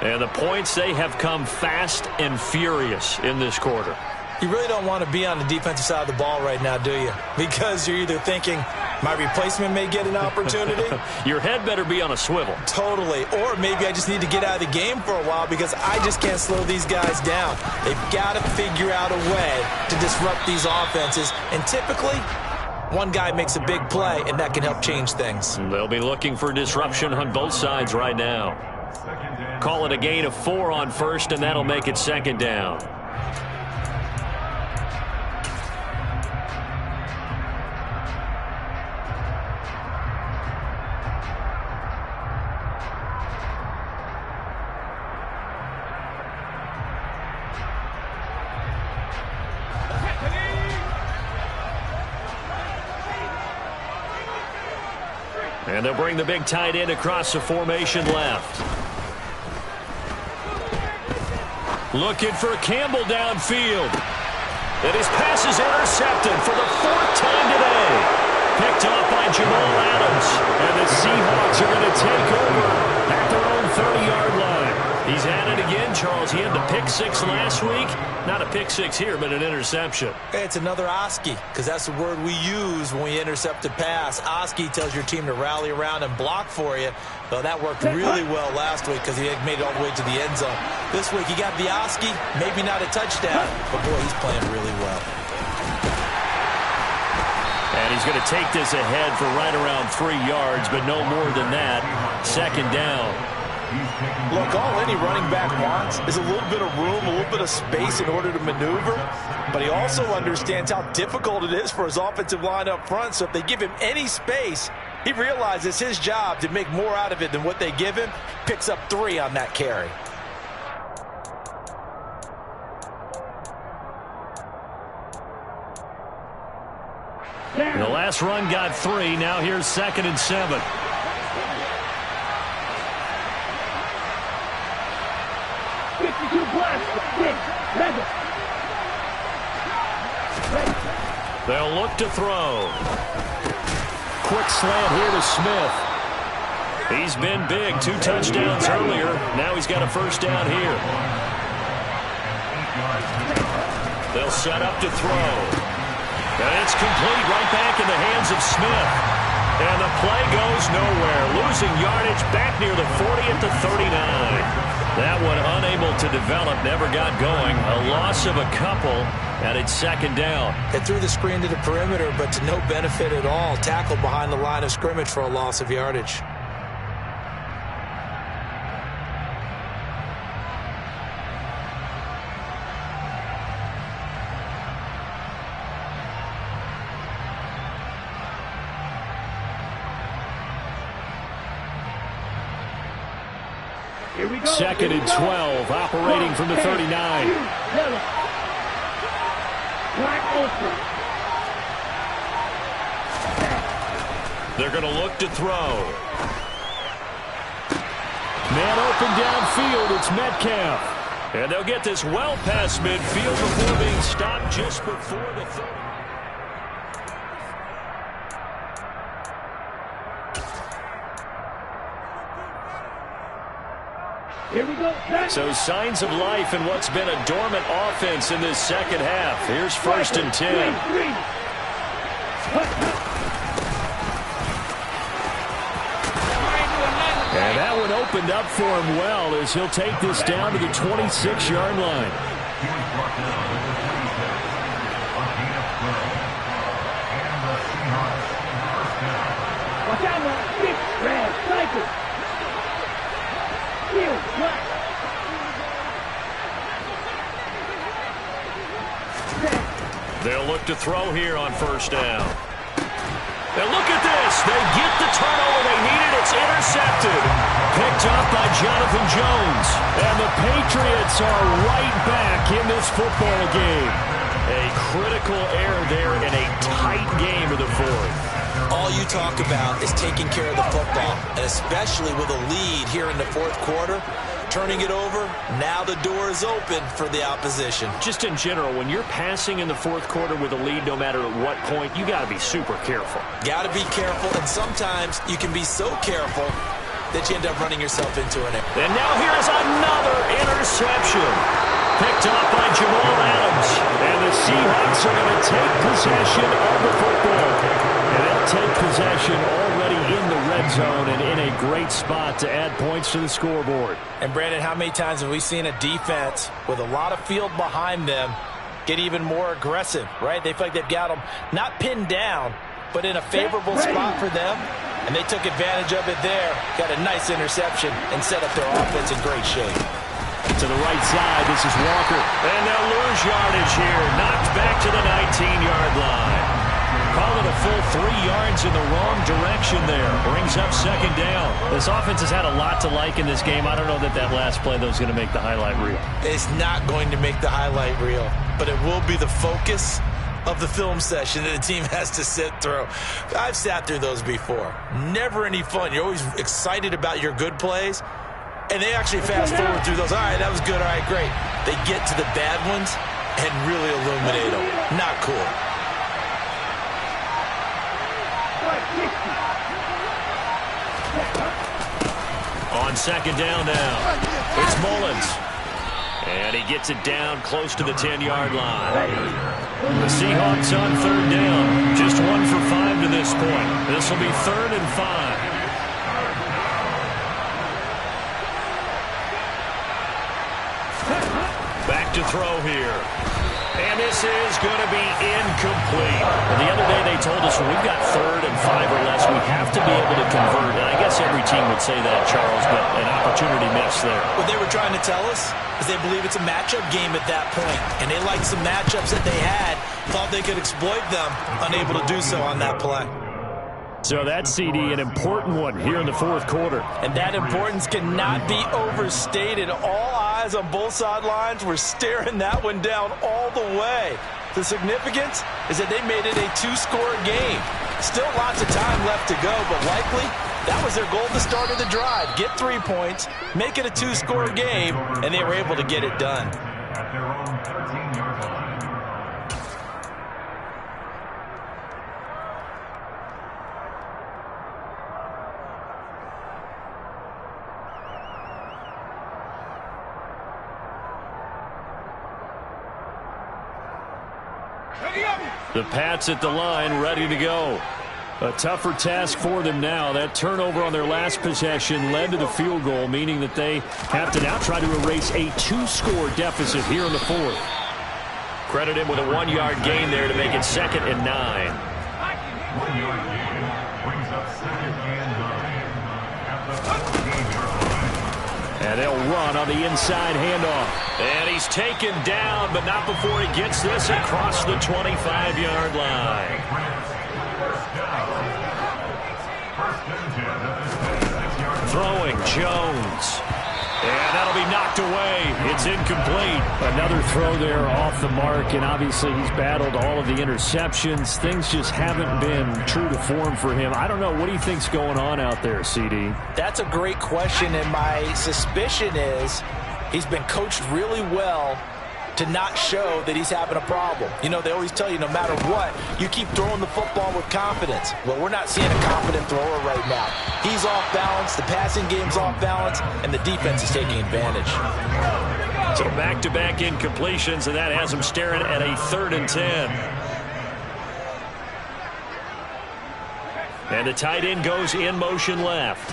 S2: And the points, they have come fast and furious in this quarter.
S3: You really don't want to be on the defensive side of the ball right now, do you? Because you're either thinking, my replacement may get an opportunity.
S2: Your head better be on a swivel.
S3: Totally. Or maybe I just need to get out of the game for a while because I just can't slow these guys down. They've got to figure out a way to disrupt these offenses. And typically, one guy makes a big play, and that can help change things.
S2: They'll be looking for disruption on both sides right now. Call it a gain of 4 on 1st, and that'll make it 2nd down. And they'll bring the big tight end across the formation left. Looking for Campbell downfield. And his pass is intercepted for the 4th time today. Picked off by Jamal Adams. And the Seahawks are going to take over at their own 30-yard line. He's at it again, Charles. He had the pick 6 last week. Not a pick 6 here, but an interception.
S3: Hey, it's another Oski, because that's the word we use when we intercept a pass. Oski tells your team to rally around and block for you. Well, that worked really well last week because he had made it all the way to the end zone. This week he got the Oski, maybe not a touchdown, but boy, he's playing really well.
S2: And he's going to take this ahead for right around 3 yards, but no more than that. 2nd down.
S3: Look, all any running back wants is a little bit of room, a little bit of space in order to maneuver, but he also understands how difficult it is for his offensive line up front, so if they give him any space, he realizes his job to make more out of it than what they give him, picks up 3 on that carry.
S2: The last run got 3. Now here's 2nd and 7. They'll look to throw.
S4: Quick slant here to Smith.
S2: He's been big. 2 touchdowns earlier. Now he's got a 1st down here. They'll set up to throw. And it's complete right back in the hands of Smith. And the play goes nowhere. Losing yardage back near the 40 at the 39. That one unable to develop, never got going. A loss of a couple, and it's second down.
S3: They threw the screen to the perimeter, but to no benefit at all. Tackled behind the line of scrimmage for a loss of yardage.
S6: Here we go.
S4: Second and 12, operating from the 39.
S6: Wide open.
S2: They're going to look to throw.
S4: Man open downfield, it's Metcalf.
S2: And they'll get this well past midfield before being stopped just before the 30.
S6: Here we go.
S2: So signs of life in what's been a dormant offense in this second half. Here's first and 10.
S4: And that one opened up for him well as he'll take this down to the 26-yard line.
S5: He was brought down at the 26. A gain of 12. And the Seahawks first down.
S6: Watch out, man. Big red cycle. Heel, black.
S2: They'll look to throw here on first down. And look at this. They get the turnover they needed. It's intercepted. Picked up by Jonathan Jones. And the Patriots are right back in this football game. A critical error there in a tight game of the fourth.
S3: All you talk about is taking care of the football, and especially with a lead here in the fourth quarter. Turning it over, now the door is open for the opposition.
S2: Just in general, when you're passing in the fourth quarter with a lead, no matter at what point, you got to be super careful.
S3: Got to be careful, and sometimes you can be so careful that you end up running yourself into an error.
S2: And now here's another interception. Picked up by Jamal Adams. And the Seahawks are going to take possession of the football. And they'll take possession already in the red zone and in a great spot to add points to the scoreboard.
S3: And Brandon, how many times have we seen a defense with a lot of field behind them get even more aggressive, right? They feel like they've got them not pinned down, but in a favorable spot for them. And they took advantage of it there. Got a nice interception and set up their offense in great shape.
S4: To the right side, this is Walker.
S2: And they'll lose yardage here. Knocked back to the 19-yard line. Call it a full 3 yards in the wrong direction there. Brings up second down.
S4: This offense has had a lot to like in this game. I don't know that last play, though, is going to make the highlight reel.
S3: It's not going to make the highlight reel, but it will be the focus of the film session that the team has to sit through. I've sat through those before. Never any fun. You're always excited about your good plays, and they actually fast forward through those. All right, that was good. All right, great. They get to the bad ones and really illuminate them. Not cool.
S2: On second down now, it's Mullins. And he gets it down close to the 10-yard line. The Seahawks on third down. Just 1 for 5 to this point. This will be 3rd and 5. Back to throw here. And this is going to be incomplete.
S4: And the other day they told us when we've got 3rd and 5 or less, we have to be able to convert. And I guess every team would say that, Charles, but an opportunity missed there.
S3: What they were trying to tell us is they believe it's a matchup game at that point. And they liked some matchups that they had, thought they could exploit them, unable to do so on that play.
S4: So that CD, an important one here in the fourth quarter.
S3: And that importance cannot be overstated. All eyes on both sidelines were staring that one down all the way. The significance is that they made it a 2-score game. Still lots of time left to go, but likely that was their goal at the start of the drive. Get 3 points, make it a 2-score game, and they were able to get it done.
S5: At their own 13-yard line.
S2: The Pats at the line, ready to go.
S4: A tougher task for them now. That turnover on their last possession led to the field goal, meaning that they have to now try to erase a 2-score deficit here in the fourth.
S2: Credit him with a 1-yard gain there to make it 2nd and 9.
S5: 1-yard gain brings up 2nd and 9 at the 14-yard line.
S4: And they'll run on the inside handoff.
S2: And he's taken down, but not before he gets this across the 25-yard line. Throwing Jones. And that'll be knocked away. It's incomplete.
S4: Another throw there off the mark, and obviously he's battled all of the interceptions. Things just haven't been true to form for him. I don't know. What do you think's going on out there, CD?
S3: That's a great question, and my suspicion is he's been coached really well to not show that he's having a problem. You know, they always tell you no matter what, you keep throwing the football with confidence. Well, we're not seeing a confident thrower right now. He's off balance, the passing game's off balance, and the defense is taking advantage.
S2: So back-to-back incompletions, and that has him staring at a 3rd and 10. And the tight end goes in motion left.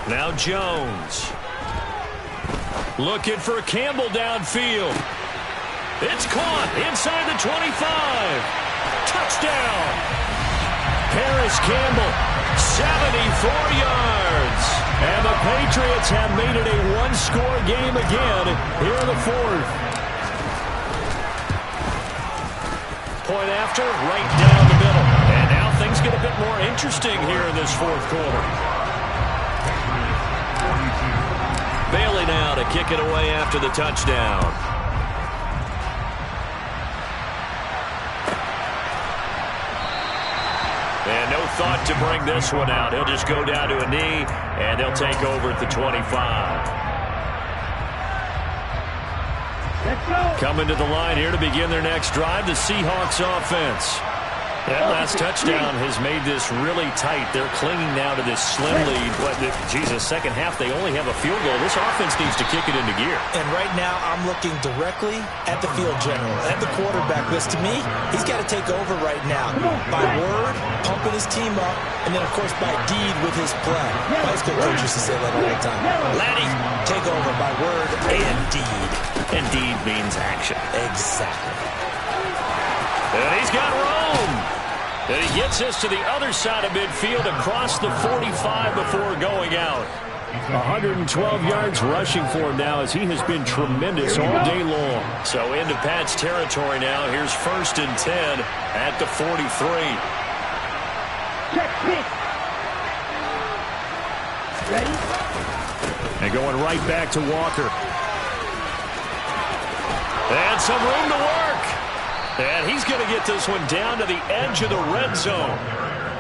S2: Now Jones. Looking for Campbell downfield. It's caught inside the 25. Touchdown. Paris Campbell, 74 yards. And the Patriots have made it a 1-score game again here in the fourth. Point after, right down the middle. And now things get a bit more interesting here in this fourth quarter. Bailey now to kick it away after the touchdown. And no thought to bring this one out. He'll just go down to a knee, and they'll take over at the 25.
S6: Let's go.
S4: Coming to the line here to begin their next drive, the Seahawks offense. That last touchdown has made this really tight. They're clinging now to this slim lead. But, Jesus, second half, they only have a field goal. This offense needs to kick it into gear.
S3: And right now, I'm looking directly at the field general, at the quarterback. Because to me, he's got to take over right now. By word, pumping his team up, and then, of course, by deed with his play. High school coach used to say that all the time. Laddie, take over by word and deed.
S2: And deed means action.
S3: Exactly.
S2: And he's got room. And he gets us to the other side of midfield across the 45 before going out.
S4: 112 yards rushing for him now as he has been tremendous all day long.
S2: So into Pat's territory now. Here's 1st and 10 at the 43.
S6: Check, pick. Ready?
S4: And going right back to Walker.
S2: And some room to work. And he's going to get this one down to the edge of the red zone.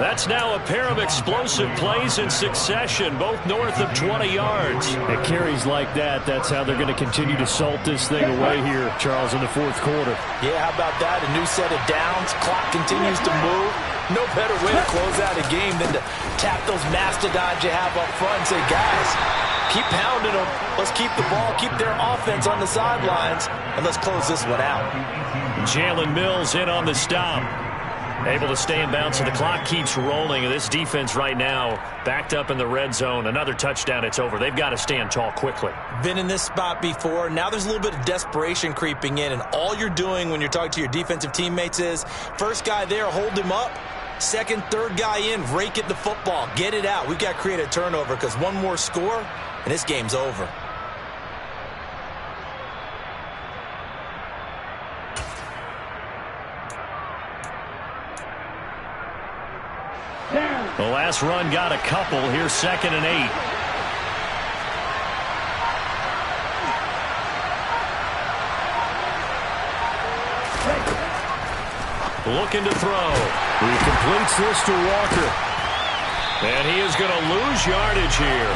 S2: That's now a pair of explosive plays in succession, both north of 20 yards.
S4: It carries like that. That's how they're going to continue to salt this thing away here, Charles, in the fourth quarter.
S3: Yeah, how about that? A new set of downs. Clock continues to move. No better way to close out a game than to tap those mastodons you have up front and say, guys, keep pounding them. Let's keep the ball, keep their offense on the sidelines, and let's close this one out.
S2: Jalen Mills in on the stop. Able to stay in bounds, so the clock keeps rolling. And this defense right now backed up in the red zone. Another touchdown, it's over. They've got to stand tall quickly.
S3: Been in this spot before. Now there's a little bit of desperation creeping in, and all you're doing when you're talking to your defensive teammates is first guy there, hold him up. Second, third guy in, rake at the football. Get it out. We've got to create a turnover because one more score, and this game's over.
S2: The last run got a couple. Here's 2nd and 8. Looking to throw.
S4: He completes this to Walker.
S2: And he is going to lose yardage here.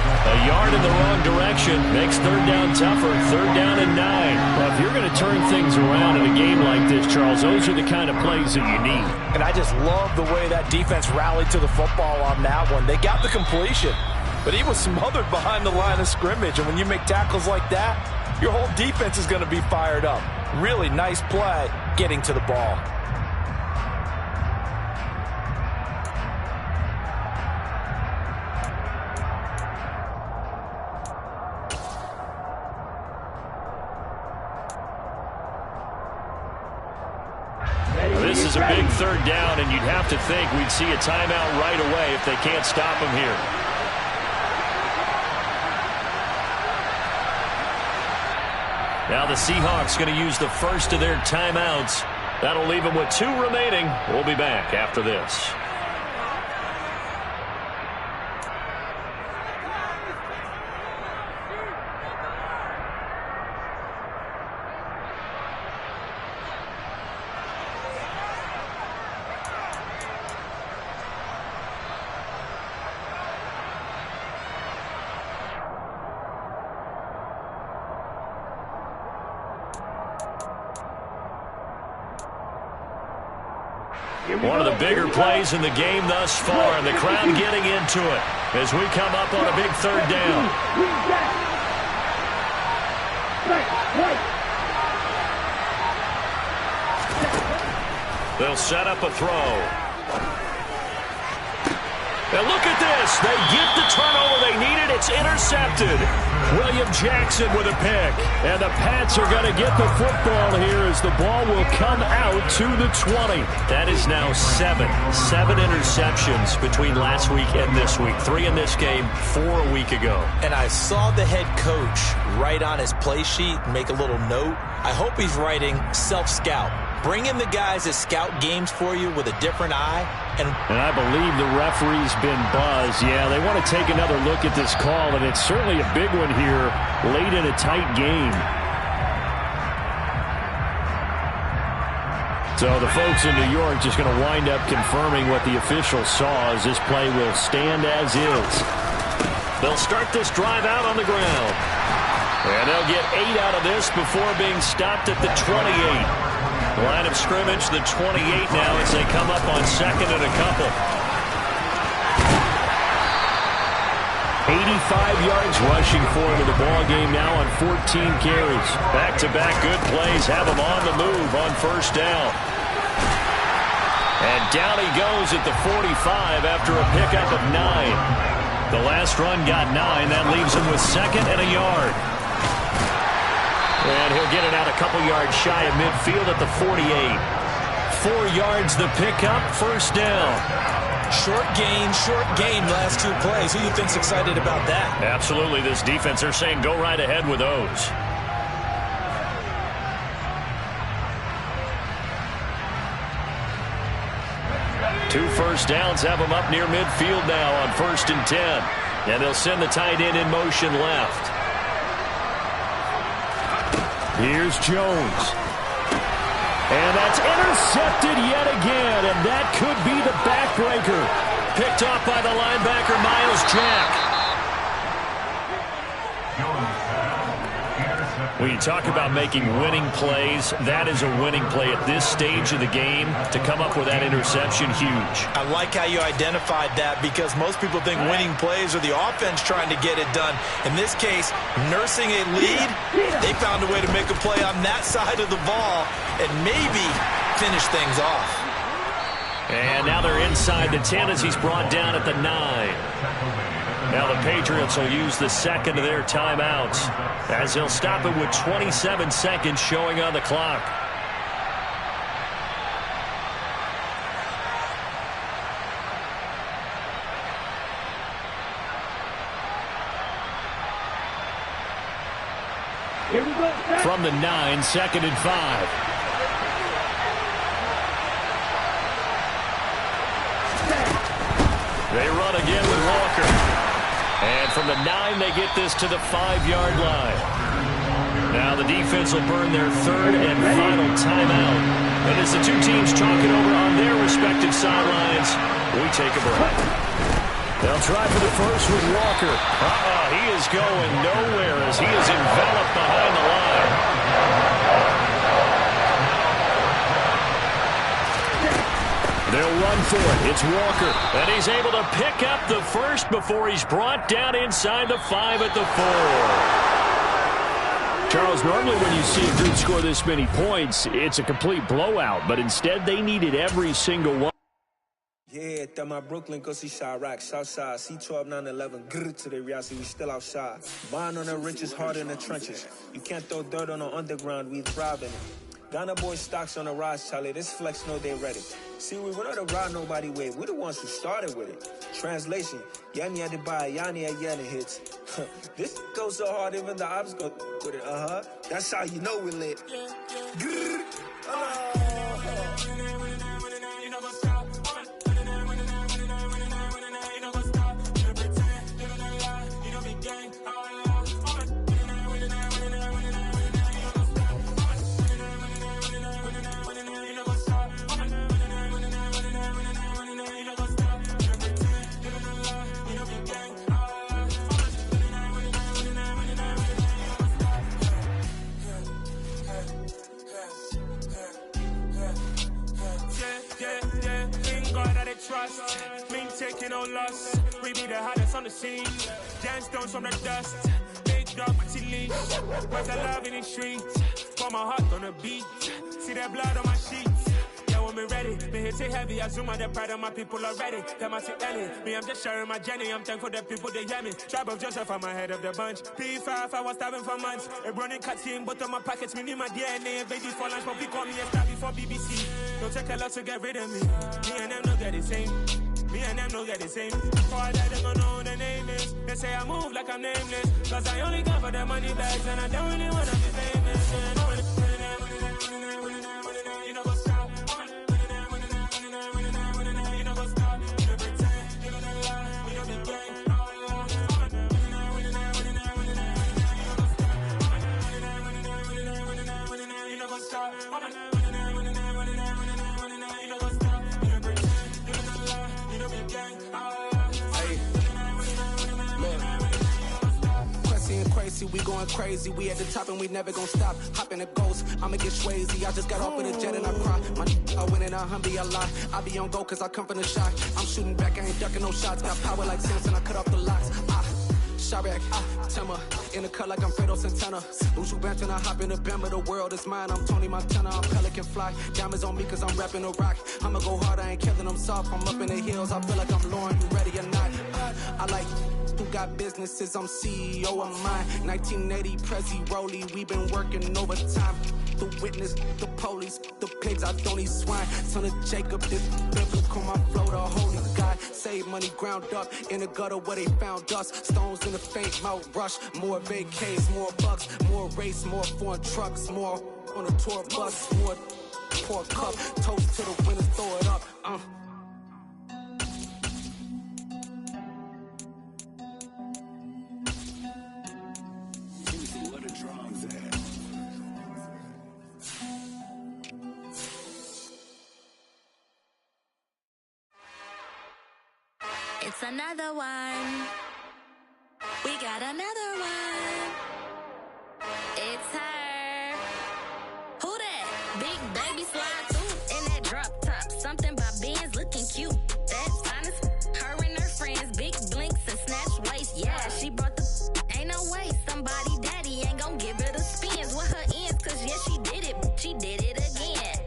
S2: A yard in the wrong direction makes 3rd down tougher. 3rd down and 9.
S4: Well, if you're going to turn things around in a game like this, Charles, those are the kind of plays that you need.
S3: And I just love the way that defense rallied to the football on that one. They got the completion, but he was smothered behind the line of scrimmage. And when you make tackles like that, your whole defense is going to be fired up. Really nice play getting to the ball.
S2: This is a big third down, and you'd have to think we'd see a timeout right away if they can't stop him here. Now the Seahawks going to use the first of their timeouts. That'll leave them with 2 remaining. We'll be back after this. One of the bigger plays in the game thus far, and the crowd getting into it as we come up on a big third down. They'll set up a throw. And look at this. They get the turnover they needed. It's intercepted. William Jackson with a pick. And the Pats are going to get the football here as the ball will come out to the 20. That is now 7 interceptions between last week and this week. 3 in this game, 4 a week ago.
S3: And I saw the head coach write on his play sheet, make a little note. I hope he's writing self-scout. Bring in the guys that scout games for you with a different eye. And
S4: I believe the referee's been buzzed. Yeah, they want to take another look at this call, and it's certainly a big one here late in a tight game. So the folks in New York just going to wind up confirming what the official saw as this play will stand as is.
S2: They'll start this drive out on the ground. And they'll get 8 out of this before being stopped at the 28. Line of scrimmage, the 28 now as they come up on second and a couple.
S4: 85 yards rushing for him in the ball game now on 14 carries.
S2: Back-to-back good plays have him on the move on first down. And down he goes at the 45 after a pickup of 9. The last run got 9. That leaves him with second and a yard. And he'll get it out a couple yards shy of midfield at the 48. 4 yards the pickup, first down.
S3: Short gain last 2 plays. Who you think's excited about that?
S2: Absolutely. This defense, they're saying go right ahead with those. Two first downs have them up near midfield now on 1st and 10. And they'll send the tight end in motion left.
S4: Here's Jones. And that's intercepted yet again, and that could be the backbreaker.
S2: Picked off by the linebacker, Miles Jack. When you talk about making winning plays, that is a winning play at this stage of the game. To come up with that interception, huge.
S3: I like how you identified that because most people think winning plays are the offense trying to get it done. In this case, nursing a lead, they found a way to make a play on that side of the ball and maybe finish things off.
S2: And now they're inside the 10 as he's brought down at the 9. Now the Patriots will use the second of their timeouts as they'll stop it with 27 seconds showing on the clock.
S6: Here we go.
S4: From the 9, 2nd and 5.
S2: They run again with Walker. And from the 9, they get this to the 5-yard line. Now the defense will burn their 3rd and final timeout. And as the two teams talk it over on their respective sidelines, we take a break.
S4: They'll try for the first with Walker.
S2: He is going nowhere as he is enveloped behind the line.
S4: They'll run for it. It's Walker.
S2: And he's able to pick up the first before he's brought down inside the 5 at the 4.
S4: Charles, normally when you see a group score this many points, it's a complete blowout. But instead, they needed every single one.
S7: Yeah, that my Brooklyn, go see Chirac, Southside, C12, 911, grrr to the Riasi, we still outside. Buying on the riches, hard in the trenches. You can't throw dirt on the underground, we thrive in it. Ghana boy stocks on the rise, Charlie. This flex know they ready. See, we were not a ride nobody way. We the ones who started with it. Translation, Yanni had to buy Yanni at Yanni hits. This goes so hard, even the ops go with it. That's how you know we lit.
S8: Trust, me taking no loss. We be the hottest on the scene. Gemstones from the dust. Big dog with your leash. Where's the love in the streets? Put my heart on the beat. See that blood on my sheets. Yeah, when we ready, me hit it heavy. I zoom out the pride of my people already. Them I see Ellie. Me, I'm just sharing my journey. I'm thankful that people they hear me. Tribe of Joseph, I'm ahead of the bunch. P5, I was starving for months. A running cut team, but on my pockets, me need my DNA. Baby for lunch, but we call me a star before BBC. Don't take a lot to get rid of me. Me and them no get the same. Me and them no get the same. For I die, they gon' know who the name is. They say I move like I'm nameless. Cause I only come for the money bags and I don't really wanna be famous. You know what's up? You know what's up? You pretend, you don't lie, we don't be gang. You know what's up?
S9: We going crazy, we at the top and we never gon' stop. Hop in the ghost, I'ma get swayzy. I just got off with a jet and I cry. I win in a Humvee a lot. I be on go cause I come from the shot. I'm shooting back, I ain't ducking no shots. Got power like Samson, I cut off the locks. Shabak, Timmer, in the cut like I'm Fredo Santana. Usu Benton, I hop in the Bama, the world is mine. I'm Tony Montana, I'm Pelican Fly. Diamonds on me cause I'm rapping a rock. I'ma go hard, I ain't killing them soft. I'm up in the hills, I feel like I'm Lauren, you ready or not? I like who got businesses, I'm CEO of mine. 1980 Prezi Rolly, we been working overtime. The witness, the police, the pigs, I don't eat swine. Son of Jacob, this biblical, my flow, the holy God. Save money ground up in the gutter where they found us. Stones in the faint mouth rush. More vacays, more bucks, more race, more foreign trucks, more on a tour bus, more pour cup. Toast to the winners, throw it up.
S10: It's another one. We got another one. It's her. Who that? Big baby slide through in that drop top. Something by Benz looking cute. That's honest. Her and her friends, big blinks and snatch waist. Yeah, she brought the. Ain't no way somebody daddy ain't gon' give her the spins with her ends. Cause yeah, she did it. She did it again.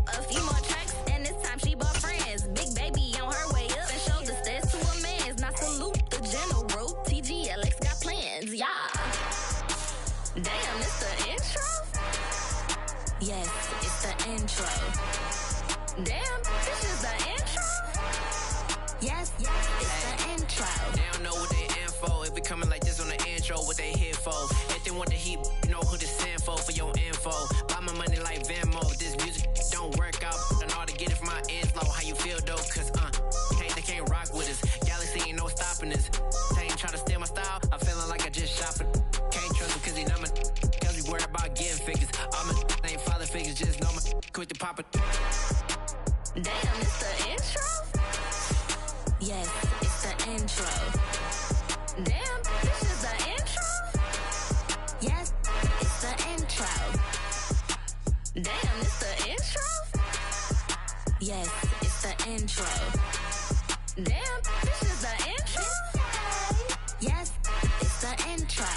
S10: A few more tracks and this time she bought friends. Big baby on her way up and showed the stairs to a man's. Now salute the general. TGLX got plans, yeah. Damn, it's the intro? Yes, it's the intro. Damn, this is the intro? Yes, it's the intro.
S11: They don't know what they in for. If we coming like this on the intro, what they here for? If they want the heat, you know who to send for your info. Buy my money like Venmo. If this music don't work out, I know how to get it from my ends low. How you feel though? Cause they can't rock with us. Galaxy ain't no stopping us. They ain't try to steal my style. I'm feeling like I just shopping. Can't trust him cause he not my. Cause we worried about getting figures. All my ain't father figures, just know my. Quit the pop it.
S10: Damn, it's the intro? Yes, it's the intro. Damn, this is the intro? Yes, it's the intro. Damn, it's the intro? Yes, it's the intro. Damn, this is the intro? Yes, it's the intro.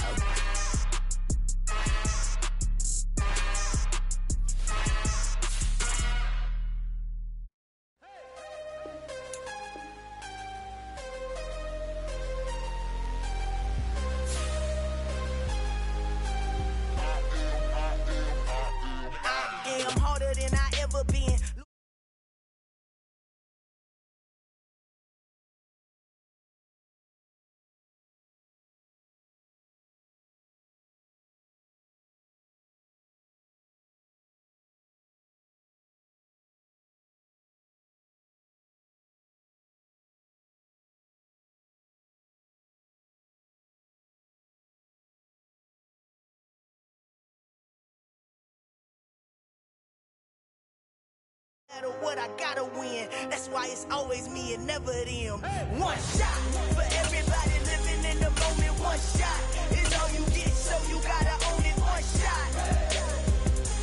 S1: No matter what, I gotta win. That's why it's always me and never them. One shot for everybody living in the moment. One shot is all you get, so you gotta own it. One shot.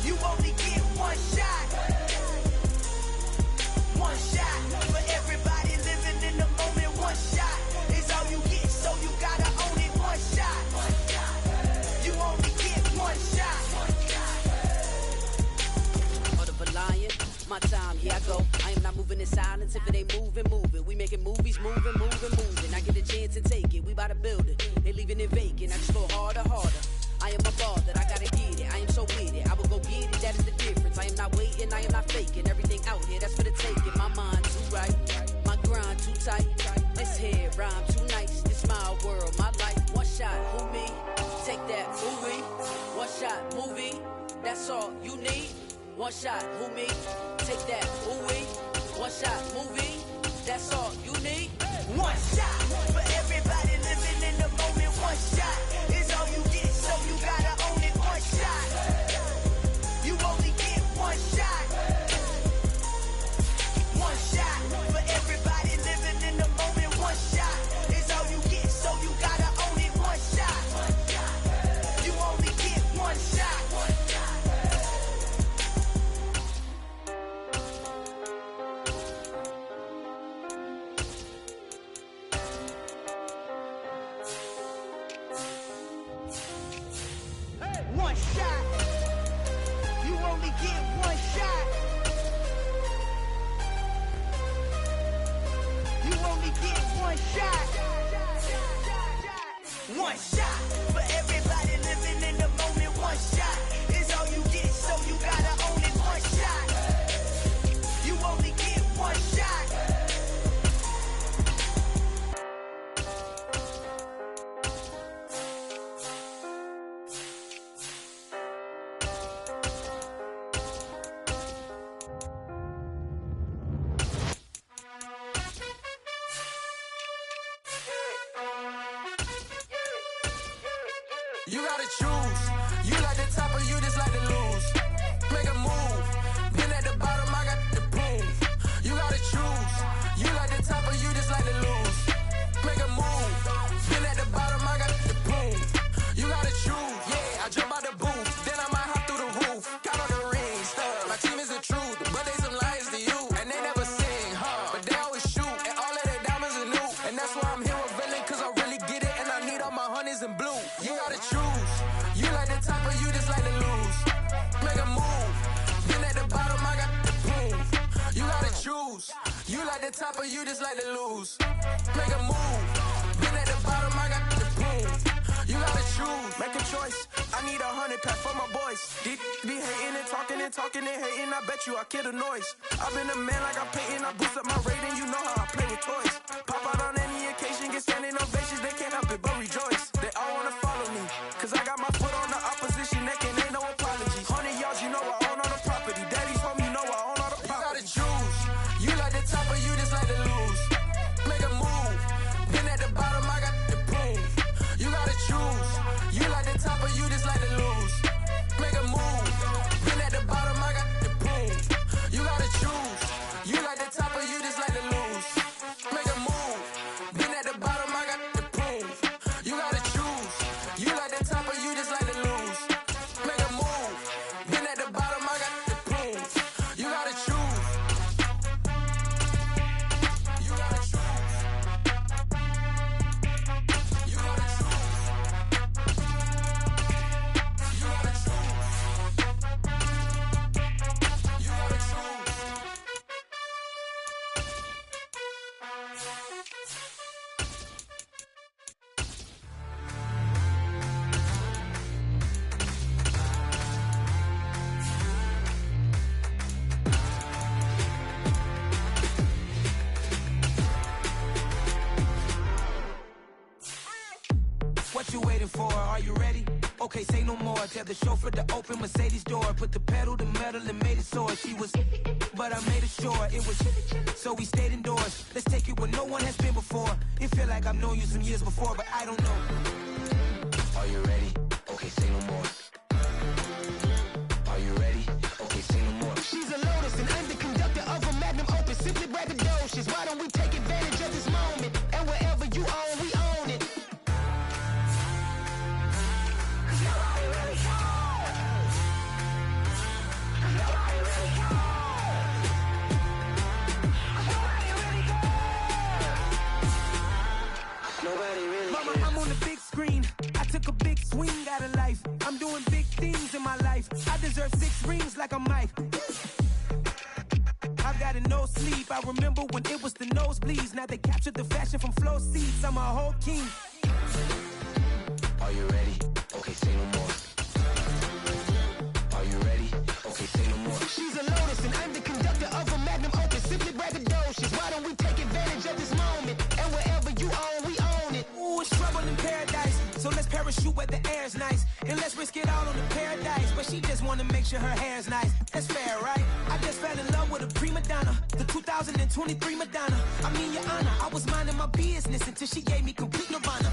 S1: You only get one shot. One shot for everybody living in the moment. One shot is all you get, so you gotta own it. One shot. You only get one shot.
S12: Lion, my time, here I go. I am not moving in silence. If it ain't moving, move it. We making movies, moving. I get a chance to take it. We bout to build it. They leaving it vacant. I just go harder. I am a ball that I gotta get it. I am so with it. I will go get it. That is the difference. I am not waiting. I am not faking. Everything out here, that's for the taking. My mind too right. My grind too tight. This head rhyme too nice. This my world, my life. One shot, who me? Take that, movie. One shot, movie. That's all you need. One shot, who me? Take that, who we? One shot, movie. That's all you need.
S1: One shot for everybody living in the moment. One shot is all you get, so you gotta own it. One shot. You only get one shot. One shot for everybody living in the moment. One shot is all you get, so you gotta own it. One shot. You only get one shot. One shot. You only get one shot. You only get one shot. One shot for everybody living in the moment. One shot is all you get, so you gotta own it. One shot. You only get one shot.
S9: You gotta choose. You like the top or you just like to lose. Make a move. Been at the bottom, I got the proof. You gotta choose. You like the top or you just like to lose. Make a move. Been at the bottom, I got the proof. You gotta choose. Yeah, I jump out the booth. Then I might hop through the roof. Count on the rings. My team is the truth, but they some liars to you. And they never sing, but they always shoot. And all of their diamonds are new. And that's why I'm here with villain, cause I really get it. And I need all my honeys in blue. You gotta choose. You like the top or you just like to lose. Make a move. Been at the bottom, I got the proof. You gotta choose. You like the top or you just like to lose. Make a move. Been at the bottom, I got the proof. You gotta choose. Make a choice. I need 100 pack for my boys. Be hating and talking and hating. I bet you I kill the noise. I've been a man like I'm painting. I boost up my rating. You know how I play with toys. Pop out on any occasion, get standing ovations. They can't help it but rejoice. They all wanna follow me, cause I got my foot on the opposition neck and ain't no apology. 100 yards, you know I own all the property. Daddy's home, you know I own all the property. You gotta choose. You like the top or you just like to lose. Make a move. Been at the bottom, I got the proof. You gotta choose. You like the top or you just like to lose. Make a move. Been at the bottom, I got the proof. You gotta choose. You like the top or you just like to lose. Make a move. Been at the bottom, I got the proof. You gotta choose. You like the top or you just like to lose. Make a move. Been at the bottom, I got the proof. You gotta choose. You gotta choose. You gotta choose. You gotta choose. You gotta choose.
S7: What you waiting for? Are you ready? Okay, say no more. Tell the chauffeur to open Mercedes door. Put the pedal to metal and made it soar. She was, but I made it sure it was. So we stayed indoors. Let's take it where no one has been before. It feel like I've known you some years before, but I don't know. Are you ready? Okay, say no more. Are you ready? Okay, say no more. She's a Lotus and I'm the conductor
S13: my life. I deserve 6 rings like a Mike. I've got no sleep. I remember when it was the nosebleeds. Now they captured the fashion from flow seats. I'm a whole king.
S14: Are you ready? Okay, say no more. Are you ready? Okay, say no more.
S13: She's a Lotus and I'm the conductor of a magnum opus. Simply braggadocious. Why don't we take advantage of this moment? And wherever you own, we own it. Ooh, it's trouble in paradise. So let's parachute where the air's nice. And let's risk it all on the paradise. But she just wanna make sure her hair's nice. That's fair, right? I just fell in love with a prima donna. The 2023 Madonna. I mean, your honor, I was minding my business until she gave me complete nirvana.